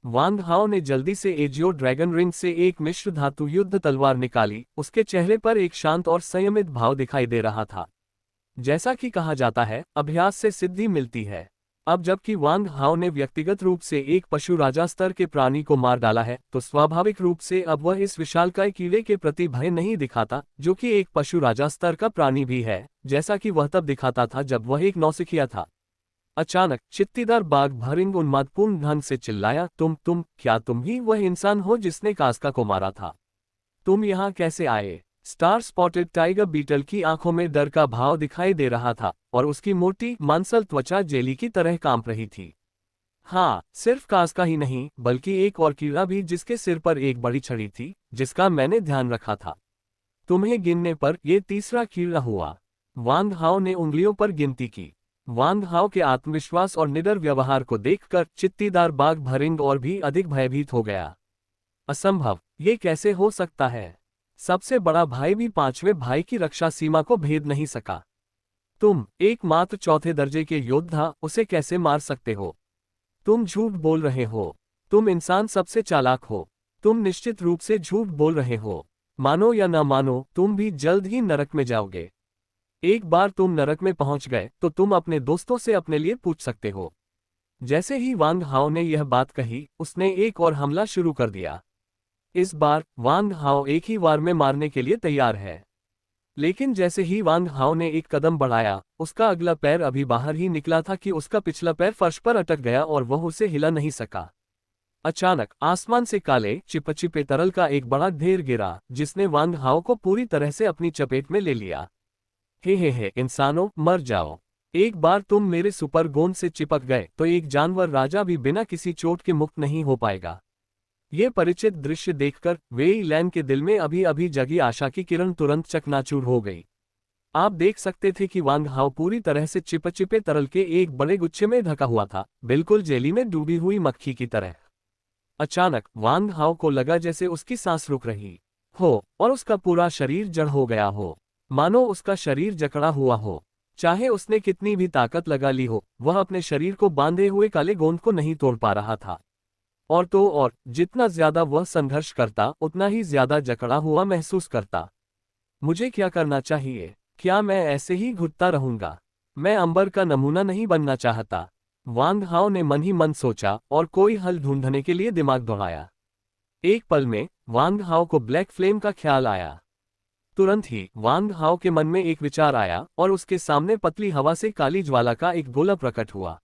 Speaker 1: वांग हाओ ने जल्दी से एजियो ड्रैगन रिंग से एक मिश्र धातु युद्ध तलवार निकाली। उसके चेहरे पर एक शांत और संयमित भाव दिखाई दे रहा था। जैसा कि कहा जाता है, अभ्यास से सिद्धि मिलती है। अब जबकि वांग हाओ ने व्यक्तिगत रूप से एक पशु राजा स्तर के प्राणी को मार डाला है, तो स्वाभाविक रूप से अब वह इस विशालकाय कीड़े के प्रति भय नहीं दिखाता, जो कि एक पशु राजा स्तर का प्राणी भी है, जैसा कि वह तब दिखाता था जब वह एक नौसिखिया था। अचानक चित्तीदार बाघ भरिंग उन्मादपूर्ण ढंग से चिल्लाया, तुम क्या तुम ही वह इंसान हो जिसने कास्का को मारा था? तुम यहाँ कैसे आए? स्टार स्पॉटेड टाइगर बीटल की आंखों में डर का भाव दिखाई दे रहा था और उसकी मोटी मांसल त्वचा जेली की तरह कांप रही थी। हाँ, सिर्फ कांस का ही नहीं बल्कि एक और कीड़ा भी जिसके सिर पर एक बड़ी छड़ी थी, जिसका मैंने ध्यान रखा था। तुम्हें गिनने पर यह तीसरा कीड़ा हुआ। वांग हाओ ने उंगलियों पर गिनती की। वांग हाओ के आत्मविश्वास और निडर व्यवहार को देखकर चित्तीदार बाघ भरिंग और भी अधिक भयभीत हो गया। असंभव, ये कैसे हो सकता है? सबसे बड़ा भाई भी पांचवें भाई की रक्षा सीमा को भेद नहीं सका। तुम एकमात्र चौथे दर्जे के योद्धा उसे कैसे मार सकते हो? तुम झूठ बोल रहे हो। तुम इंसान सबसे चालाक हो। तुम निश्चित रूप से झूठ बोल रहे हो। मानो या ना मानो, तुम भी जल्द ही नरक में जाओगे। एक बार तुम नरक में पहुंच गए तो तुम अपने दोस्तों से अपने लिए पूछ सकते हो। जैसे ही वांग हाओ ने यह बात कही, उसने एक और हमला शुरू कर दिया। इस बार वांग हाओ एक ही वार में मारने के लिए तैयार है। लेकिन जैसे ही वांग हाओ ने एक कदम बढ़ाया, उसका अगला पैर अभी बाहर ही निकला था कि उसका पिछला पैर फर्श पर अटक गया और वह उसे हिला नहीं सका। अचानक आसमान से काले चिपचिपे तरल का एक बड़ा ढेर गिरा, जिसने वांग हाओ को पूरी तरह से अपनी चपेट में ले लिया। हे इंसानों, मर जाओ। एक बार तुम मेरे सुपर गोंद से चिपक गए तो एक जानवर राजा भी बिना किसी चोट के मुक्त नहीं हो पाएगा। ये परिचित दृश्य देखकर वेई लैन के दिल में अभी अभी जगी आशा की किरण तुरंत चकनाचूर हो गई। आप देख सकते थे कि वांग हाओ पूरी तरह से चिपचिपे तरल के एक बड़े गुच्छे में ढका हुआ था, बिल्कुल जेली में डूबी हुई मक्खी की तरह। अचानक वांग हाओ को लगा जैसे उसकी सांस रुक रही हो और उसका पूरा शरीर जड़ हो गया हो, मानो उसका शरीर जकड़ा हुआ हो। चाहे उसने कितनी भी ताकत लगा ली हो, वह अपने शरीर को बांधे हुए काले गोंद को नहीं तोड़ पा रहा था। और तो और, जितना ज्यादा वह संघर्ष करता उतना ही ज्यादा जकड़ा हुआ महसूस करता। मुझे क्या करना चाहिए? क्या मैं ऐसे ही घुटता रहूंगा? मैं अंबर का नमूना नहीं बनना चाहता। वांग हाओ ने मन ही मन सोचा और कोई हल ढूंढने के लिए दिमाग दौड़ाया। एक पल में वांग हाओ को ब्लैक फ्लेम का ख्याल आया। तुरंत ही वांग हाओ के मन में एक विचार आया और उसके सामने पतली हवा से काली ज्वाला का एक गोला प्रकट हुआ।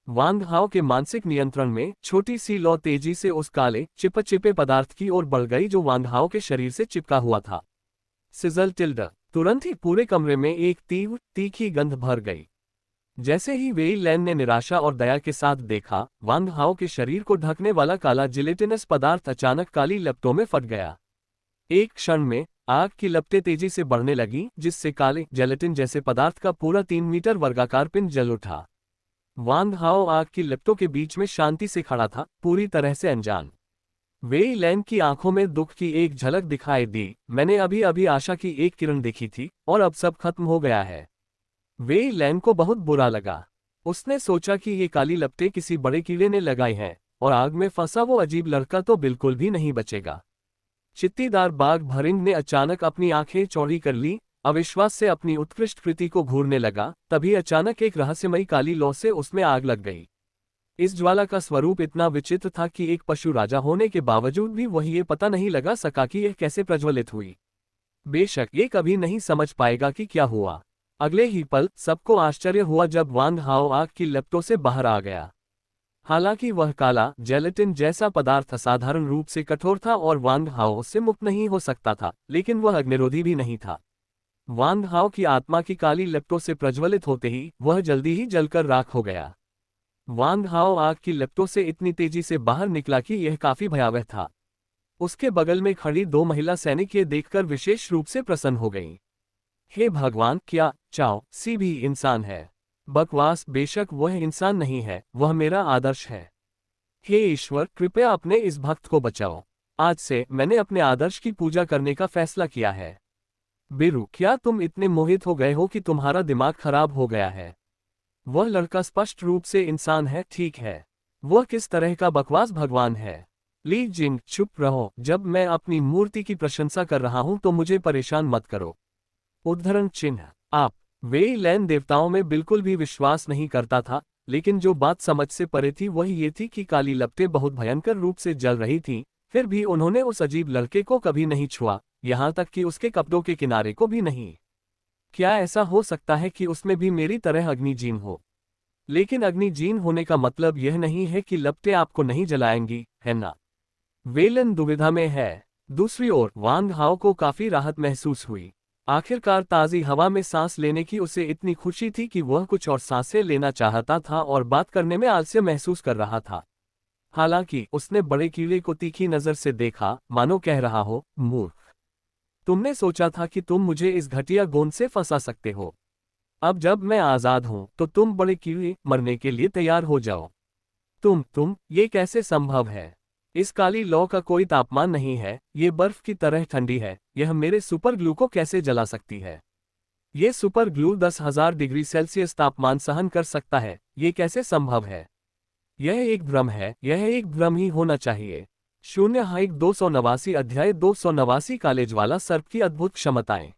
Speaker 1: वांग हाओ के मानसिक नियंत्रण में छोटी सी लौ तेजी से उस काले चिपचिपे पदार्थ की ओर बढ़ गई जो वांग हाओ के शरीर से चिपका हुआ था। Sizzle tilde. तुरंत ही पूरे कमरे में एक तीव्र तीखी गंध भर गई। जैसे ही वेई लैन ने निराशा और दया के साथ देखा, वांग हाओ के शरीर को ढकने वाला काला जिलेटिनस पदार्थ अचानक काली लपटों में फट गया। एक क्षण में आग की लपटें तेजी से बढ़ने लगी, जिससे काले जेलेटिन जैसे पदार्थ का पूरा 3 मीटर वर्गाकार पिंड जल उठा। वांग हाओ आग की लपटों के बीच में शांति से खड़ा था, पूरी तरह से अनजान। वेई लैन की आंखों में दुख की एक झलक दिखाई दी। मैंने अभी अभी आशा की एक किरण देखी थी और अब सब खत्म हो गया है। वेई लैन को बहुत बुरा लगा। उसने सोचा कि ये काली लपटें किसी बड़े कीड़े ने लगाई हैं और आग में फंसा वो अजीब लड़का तो बिल्कुल भी नहीं बचेगा। चित्तीदार बाघ भरिंग ने अचानक अपनी आंखें चौड़ी कर ली, अविश्वास से अपनी उत्कृष्ट कृति को घूरने लगा। तभी अचानक एक रहस्यमयी काली लौ से उसमें आग लग गई। इस ज्वाला का स्वरूप इतना विचित्र था कि एक पशु राजा होने के बावजूद भी वह ये पता नहीं लगा सका कि यह कैसे प्रज्वलित हुई। बेशक ये कभी नहीं समझ पाएगा कि क्या हुआ। अगले ही पल सबको आश्चर्य हुआ जब वांग हाओ आग की लपटों से बाहर आ गया। हालांकि वह काला जेलेटिन जैसा पदार्थ असाधारण रूप से कठोर था और वांग हाओ से मुक्त नहीं हो सकता था, लेकिन वह अग्निरोधी भी नहीं था। वांग हाओ की आत्मा की काली लपटों से प्रज्वलित होते ही वह जल्दी ही जलकर राख हो गया। वांग हाओ आग की लपटों से इतनी तेजी से बाहर निकला कि यह काफी भयावह था। उसके बगल में खड़ी 2 महिला सैनिक ये देखकर विशेष रूप से प्रसन्न हो गईं। हे भगवान, क्या चाओ सी भी इंसान है? बकवास, बेशक वह इंसान नहीं है, वह मेरा आदर्श है। हे ईश्वर, कृपया अपने इस भक्त को बचाओ। आज से मैंने अपने आदर्श की पूजा करने का फैसला किया है। बिरु, क्या तुम इतने मोहित हो गए हो कि तुम्हारा दिमाग खराब हो गया है? वह लड़का स्पष्ट रूप से इंसान है, ठीक है। वह किस तरह का बकवास भगवान है? ली जिंग, चुप रहो। जब मैं अपनी मूर्ति की प्रशंसा कर रहा हूं तो मुझे परेशान मत करो। उद्धरण चिन्ह। आप। वेई लैन देवताओं में बिल्कुल भी विश्वास नहीं करता था, लेकिन जो बात समझ से परे थी वह ये थी कि काली लपटें बहुत भयंकर रूप से जल रही थीं। फिर भी उन्होंने उस अजीब लड़के को कभी नहीं छुआ, यहाँ तक कि उसके कपड़ों के किनारे को भी नहीं। क्या ऐसा हो सकता है कि उसमें भी मेरी तरह अग्निजीन हो? लेकिन अग्निजीन होने का मतलब यह नहीं है कि लपटें आपको नहीं जलाएंगी, है ना? वेलन दुविधा में है। दूसरी ओर वांग हाओ को काफी राहत महसूस हुई। आखिरकार ताज़ी हवा में सांस लेने की उसे इतनी खुशी थी कि वह कुछ और सांसें लेना चाहता था और बात करने में आलस्य महसूस कर रहा था। हालांकि उसने बड़े कीड़े को तीखी नजर से देखा, मानो कह रहा हो, मूर्ख, तुमने सोचा था कि तुम मुझे इस घटिया गोंद से फंसा सकते हो। अब जब मैं आजाद हूं तो तुम बड़े कीड़े मरने के लिए तैयार हो जाओ। तुम ये कैसे संभव है? इस काली लौ का कोई तापमान नहीं है, ये बर्फ की तरह ठंडी है, यह मेरे सुपर ग्लू को कैसे जला सकती है? ये सुपर ग्लू 10,000 डिग्री सेल्सियस तापमान सहन कर सकता है, ये कैसे संभव है? यह एक भ्रम है, यह एक भ्रम ही होना चाहिए। 0-289 अध्याय 289 कॉलेज वाला सर्प की अद्भुत क्षमताएं।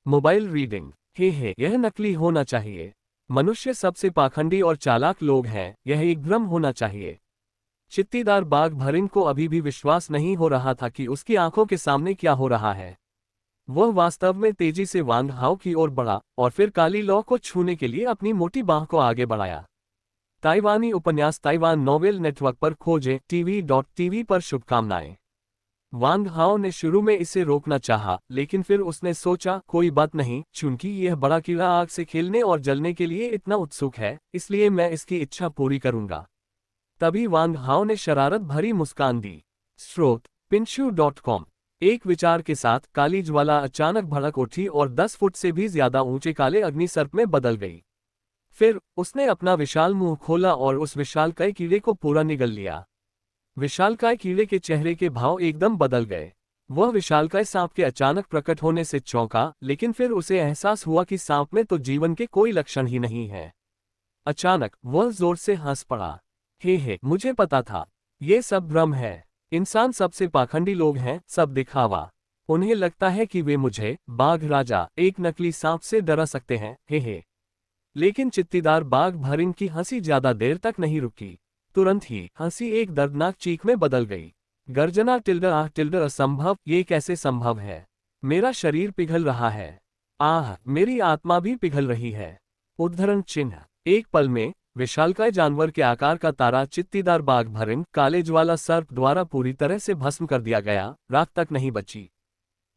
Speaker 1: Mobile reading. हे यह नकली होना चाहिए। मनुष्य सबसे पाखंडी और चालाक लोग हैं, यह एक भ्रम होना चाहिए। चित्तीदार बाघ भरिंग को अभी भी विश्वास नहीं हो रहा था कि उसकी आंखों के सामने क्या हो रहा है। वह वास्तव में तेजी से वांग हाओ की ओर बढ़ा और फिर काली लौ को छूने के लिए अपनी मोटी बांह को आगे बढ़ाया। ताइवानी उपन्यास ताइवान नोवेल नेटवर्क पर खोजें TV.TV पर शुभकामनाएं। वांग हाओ ने शुरू में इसे रोकना चाहा, लेकिन फिर उसने सोचा कोई बात नहीं, चूंकि यह बड़ा कीड़ा आग से खेलने और जलने के लिए इतना उत्सुक है, इसलिए मैं इसकी इच्छा पूरी करूंगा। तभी वांग हाओ ने शरारत भरी मुस्कान दी। स्रोत पिंशु.com। एक विचार के साथ काली ज्वाला अचानक भड़क उठी और 10 फुट से भी ज्यादा ऊंचे काले अग्निसर्प में बदल गई। फिर उसने अपना विशाल मुंह खोला और उस विशालकाय कीड़े को पूरा निगल लिया। विशालकाय कीड़े के चेहरे के भाव एकदम बदल गए। वह विशालकाय सांप के अचानक प्रकट होने से चौंका, लेकिन फिर उसे एहसास हुआ कि सांप में तो जीवन के कोई लक्षण ही नहीं है। अचानक वह जोर से हंस पड़ा। हे मुझे पता था, ये सब भ्रम है। इंसान सबसे पाखंडी लोग हैं, सब दिखावा। उन्हें लगता है कि वे मुझे, बाघ राजा, एक नकली सांप से डरा सकते हैं। हे लेकिन चित्तीदार बाघ भरिंग की हंसी ज्यादा देर तक नहीं रुकी। तुरंत ही हंसी एक दर्दनाक चीख में बदल गई। गर्जना टिल्डर असंभव, ये कैसे संभव है? मेरा शरीर पिघल रहा है। आह, मेरी आत्मा भी पिघल रही है। उद्धरण चिन्ह। एक पल में विशालकाय जानवर के आकार का तारा चित्तीदार बाघ भरिंग काले ज्वाला सर्प द्वारा पूरी तरह से भस्म कर दिया गया, राख तक नहीं बची।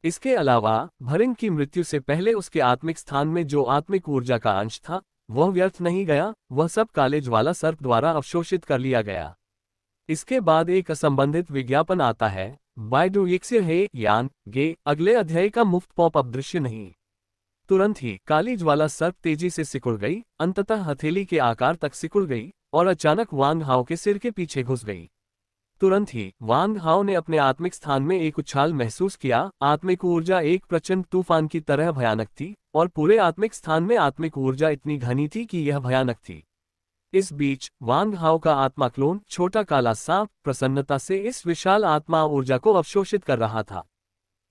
Speaker 1: इसके अलावा भरिंग की मृत्यु से पहले उसके आत्मिक स्थान में जो आत्मिक ऊर्जा का अंश था, वह व्यर्थ नहीं गया, वह सब काले ज्वाला सर्प द्वारा अवशोषित कर लिया गया। इसके बाद एक असंबंधित विज्ञापन आता है, बायडू इक्सिर है यान गे, अगले अध्याय का मुफ्त पॉप-अप दृश्य नहीं। तुरंत ही काली ज्वाला सर्प तेजी से सिकुड़ गई, अंततः हथेली के आकार तक सिकुड़ गई और अचानक वांग हाओ के सिर के पीछे घुस गई। तुरंत ही वांग हाओ ने अपने आत्मिक स्थान में एक उछाल महसूस किया। आत्मिक ऊर्जा एक प्रचंड तूफान की तरह भयानक थी और पूरे आत्मिक स्थान में आत्मिक ऊर्जा इतनी घनी थी कि यह भयानक थी। इस बीच वांग हाओ का आत्मा क्लोन छोटा काला सांप प्रसन्नता से इस विशाल आत्मा ऊर्जा को अवशोषित कर रहा था।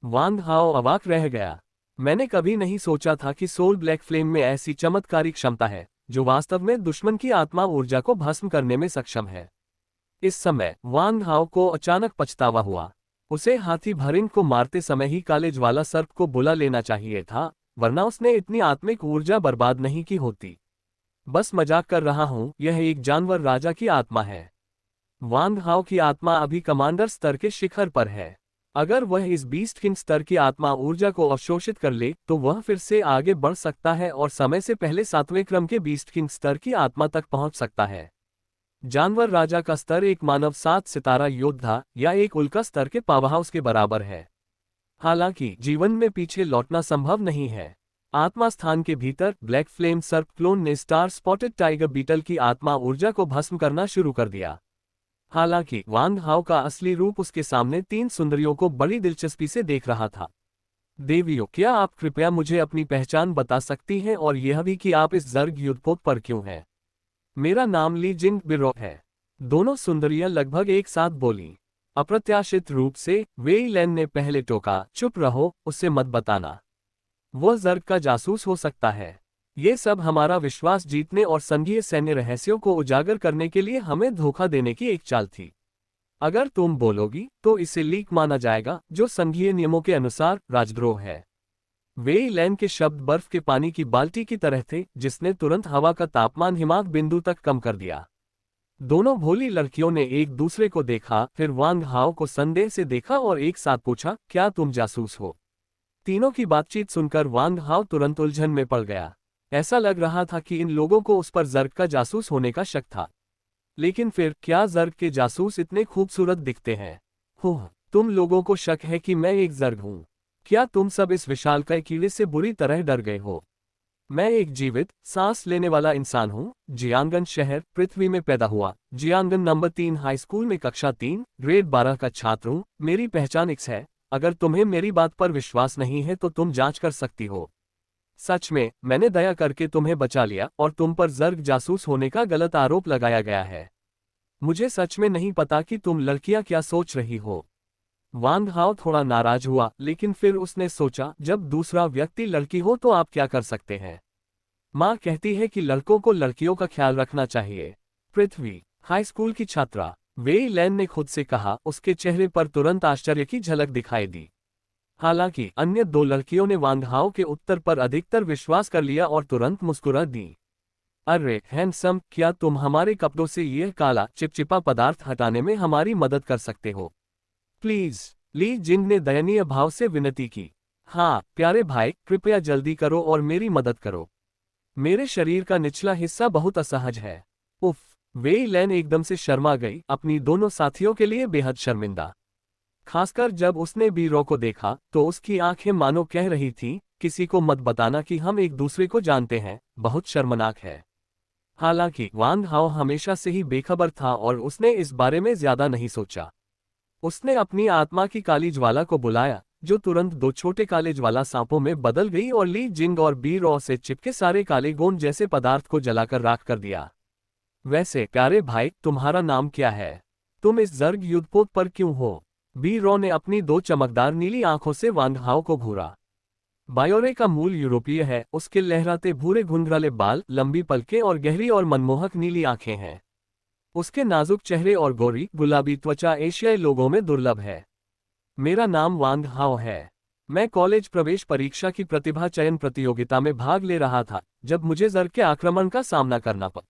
Speaker 1: वांग हाओ अवाक रह गया। मैंने कभी नहीं सोचा था कि सोल ब्लैक फ्लेम में ऐसी चमत्कारी क्षमता है, जो वास्तव में दुश्मन की आत्मा ऊर्जा को भस्म करने में सक्षम है। इस समय वांग हाओ को अचानक पछतावा हुआ। उसे हाथी भरिंग को मारते समय ही काले ज्वाला सर्प को बुला लेना चाहिए था, वरना उसने इतनी आत्मिक ऊर्जा बर्बाद नहीं की होती। बस मजाक कर रहा हूं, यह एक जानवर राजा की आत्मा है। वांग हाओ की आत्मा अभी कमांडर स्तर के शिखर पर है। अगर वह इस बीस्ट किंग स्तर की आत्मा ऊर्जा को अवशोषित कर ले तो वह फिर से आगे बढ़ सकता है और समय से पहले 7वें क्रम के बीस्ट किंग स्तर की आत्मा तक पहुंच सकता है। जानवर राजा का स्तर एक मानव 7 सितारा योद्धा या एक उल्का स्तर के पावरहाउस के बराबर है। हालांकि जीवन में पीछे लौटना संभव नहीं है। आत्मा स्थान के भीतर ब्लैक फ्लेम सर्प क्लोन ने स्टार स्पॉटेड टाइगर बीटल की आत्मा ऊर्जा को भस्म करना शुरू कर दिया। हालांकि वांग हाओ का असली रूप उसके सामने 3 सुंदरियों को बड़ी दिलचस्पी से देख रहा था। देवियों, क्या आप कृपया मुझे अपनी पहचान बता सकती हैं और यह भी कि आप इस जर्ग युद्धपोत पर क्यों हैं? मेरा नाम ली जिंग बिरो है। दोनों सुंदरियां लगभग एक साथ बोलीं। अप्रत्याशित रूप से वेई लैन ने पहले टोका, चुप रहो, उससे मत बताना। वह जर्ग का जासूस हो सकता है। ये सब हमारा विश्वास जीतने और संघीय सैन्य रहस्यों को उजागर करने के लिए हमें धोखा देने की एक चाल थी। अगर तुम बोलोगी तो इसे लीक माना जाएगा, जो संघीय नियमों के अनुसार राजद्रोह है। वेई लैन के शब्द बर्फ के पानी की बाल्टी की तरह थे, जिसने तुरंत हवा का तापमान हिमांक बिंदु तक कम कर दिया। दोनों भोली लड़कियों ने एक दूसरे को देखा, फिर वांग हाओ को संदेह से देखा और एक साथ पूछा, क्या तुम जासूस हो? तीनों की बातचीत सुनकर वांग हाओ तुरंत उलझन में पड़ गया। ऐसा लग रहा था कि इन लोगों को उस पर जर्ग का जासूस होने का शक था। लेकिन फिर क्या जर्ग के जासूस इतने खूबसूरत दिखते हैं? तुम लोगों को शक है कि मैं एक जर्ग हूं? क्या तुम सब इस विशालकाय कीड़े से बुरी तरह डर गए हो? मैं एक जीवित, सांस लेने वाला इंसान हूँ। जियांगन शहर, पृथ्वी में पैदा हुआ। जियांगन नंबर 3 हाई स्कूल में कक्षा 3, ग्रेड 12 का छात्र हूँ। मेरी पहचान एक्स है। अगर तुम्हें मेरी बात पर विश्वास नहीं है तो तुम जांच कर सकती हो। सच में, मैंने दया करके तुम्हें बचा लिया और तुम पर जर्ग जासूस होने का गलत आरोप लगाया गया है। मुझे सच में नहीं पता कि तुम लड़कियां क्या सोच रही हो। वांग हाओ थोड़ा नाराज हुआ, लेकिन फिर उसने सोचा, जब दूसरा व्यक्ति लड़की हो तो आप क्या कर सकते हैं? माँ कहती है कि लड़कों को लड़कियों का ख्याल रखना चाहिए। पृथ्वी, हाई स्कूल की छात्रा वेई लैन ने खुद से कहा। उसके चेहरे पर तुरंत आश्चर्य की झलक दिखाई दी। हालांकि अन्य दो लड़कियों ने वांग हाओ के उत्तर पर अधिकतर विश्वास कर लिया और तुरंत मुस्कुरा दी। अरे हैंडसम, क्या तुम हमारे कपड़ों से यह काला चिपचिपा पदार्थ हटाने में हमारी मदद कर सकते हो? प्लीज, ली जिंग ने दयनीय भाव से विनती की। हाँ प्यारे भाई, कृपया जल्दी करो और मेरी मदद करो। मेरे शरीर का निचला हिस्सा बहुत असहज है। उफ, वेई लैन एकदम से शर्मा गई, अपनी दोनों साथियों के लिए बेहद शर्मिंदा। खासकर जब उसने बीरो को देखा तो उसकी आंखें मानो कह रही थीं, किसी को मत बताना कि हम एक दूसरे को जानते हैं, बहुत शर्मनाक है। हालांकि वांग हाओ हमेशा से ही बेखबर था और उसने इस बारे में ज्यादा नहीं सोचा। उसने अपनी आत्मा की काली ज्वाला को बुलाया, जो तुरंत दो छोटे काले ज्वाला सांपों में बदल गई और ली जिंग और बी रॉ से चिपके सारे काले गोंद जैसे पदार्थ को जलाकर राख कर दिया। वैसे प्यारे भाई, तुम्हारा नाम क्या है? तुम इस जर्ग युद्धपोत पर क्यों हो? बी रॉ ने अपनी दो चमकदार नीली आंखों से वांग हाओ को घूरा। बायोरे का मूल यूरोपीय है। उसके लहराते भूरे घुंघराले बाल, लंबी पलकें और गहरी और मनमोहक नीली आंखें हैं। उसके नाजुक चेहरे और गोरी गुलाबी त्वचा एशियाई लोगों में दुर्लभ है। मेरा नाम वांग हाओ है। मैं कॉलेज प्रवेश परीक्षा की प्रतिभा चयन प्रतियोगिता में भाग ले रहा था, जब मुझे जर्ग के आक्रमण का सामना करना पड़ा।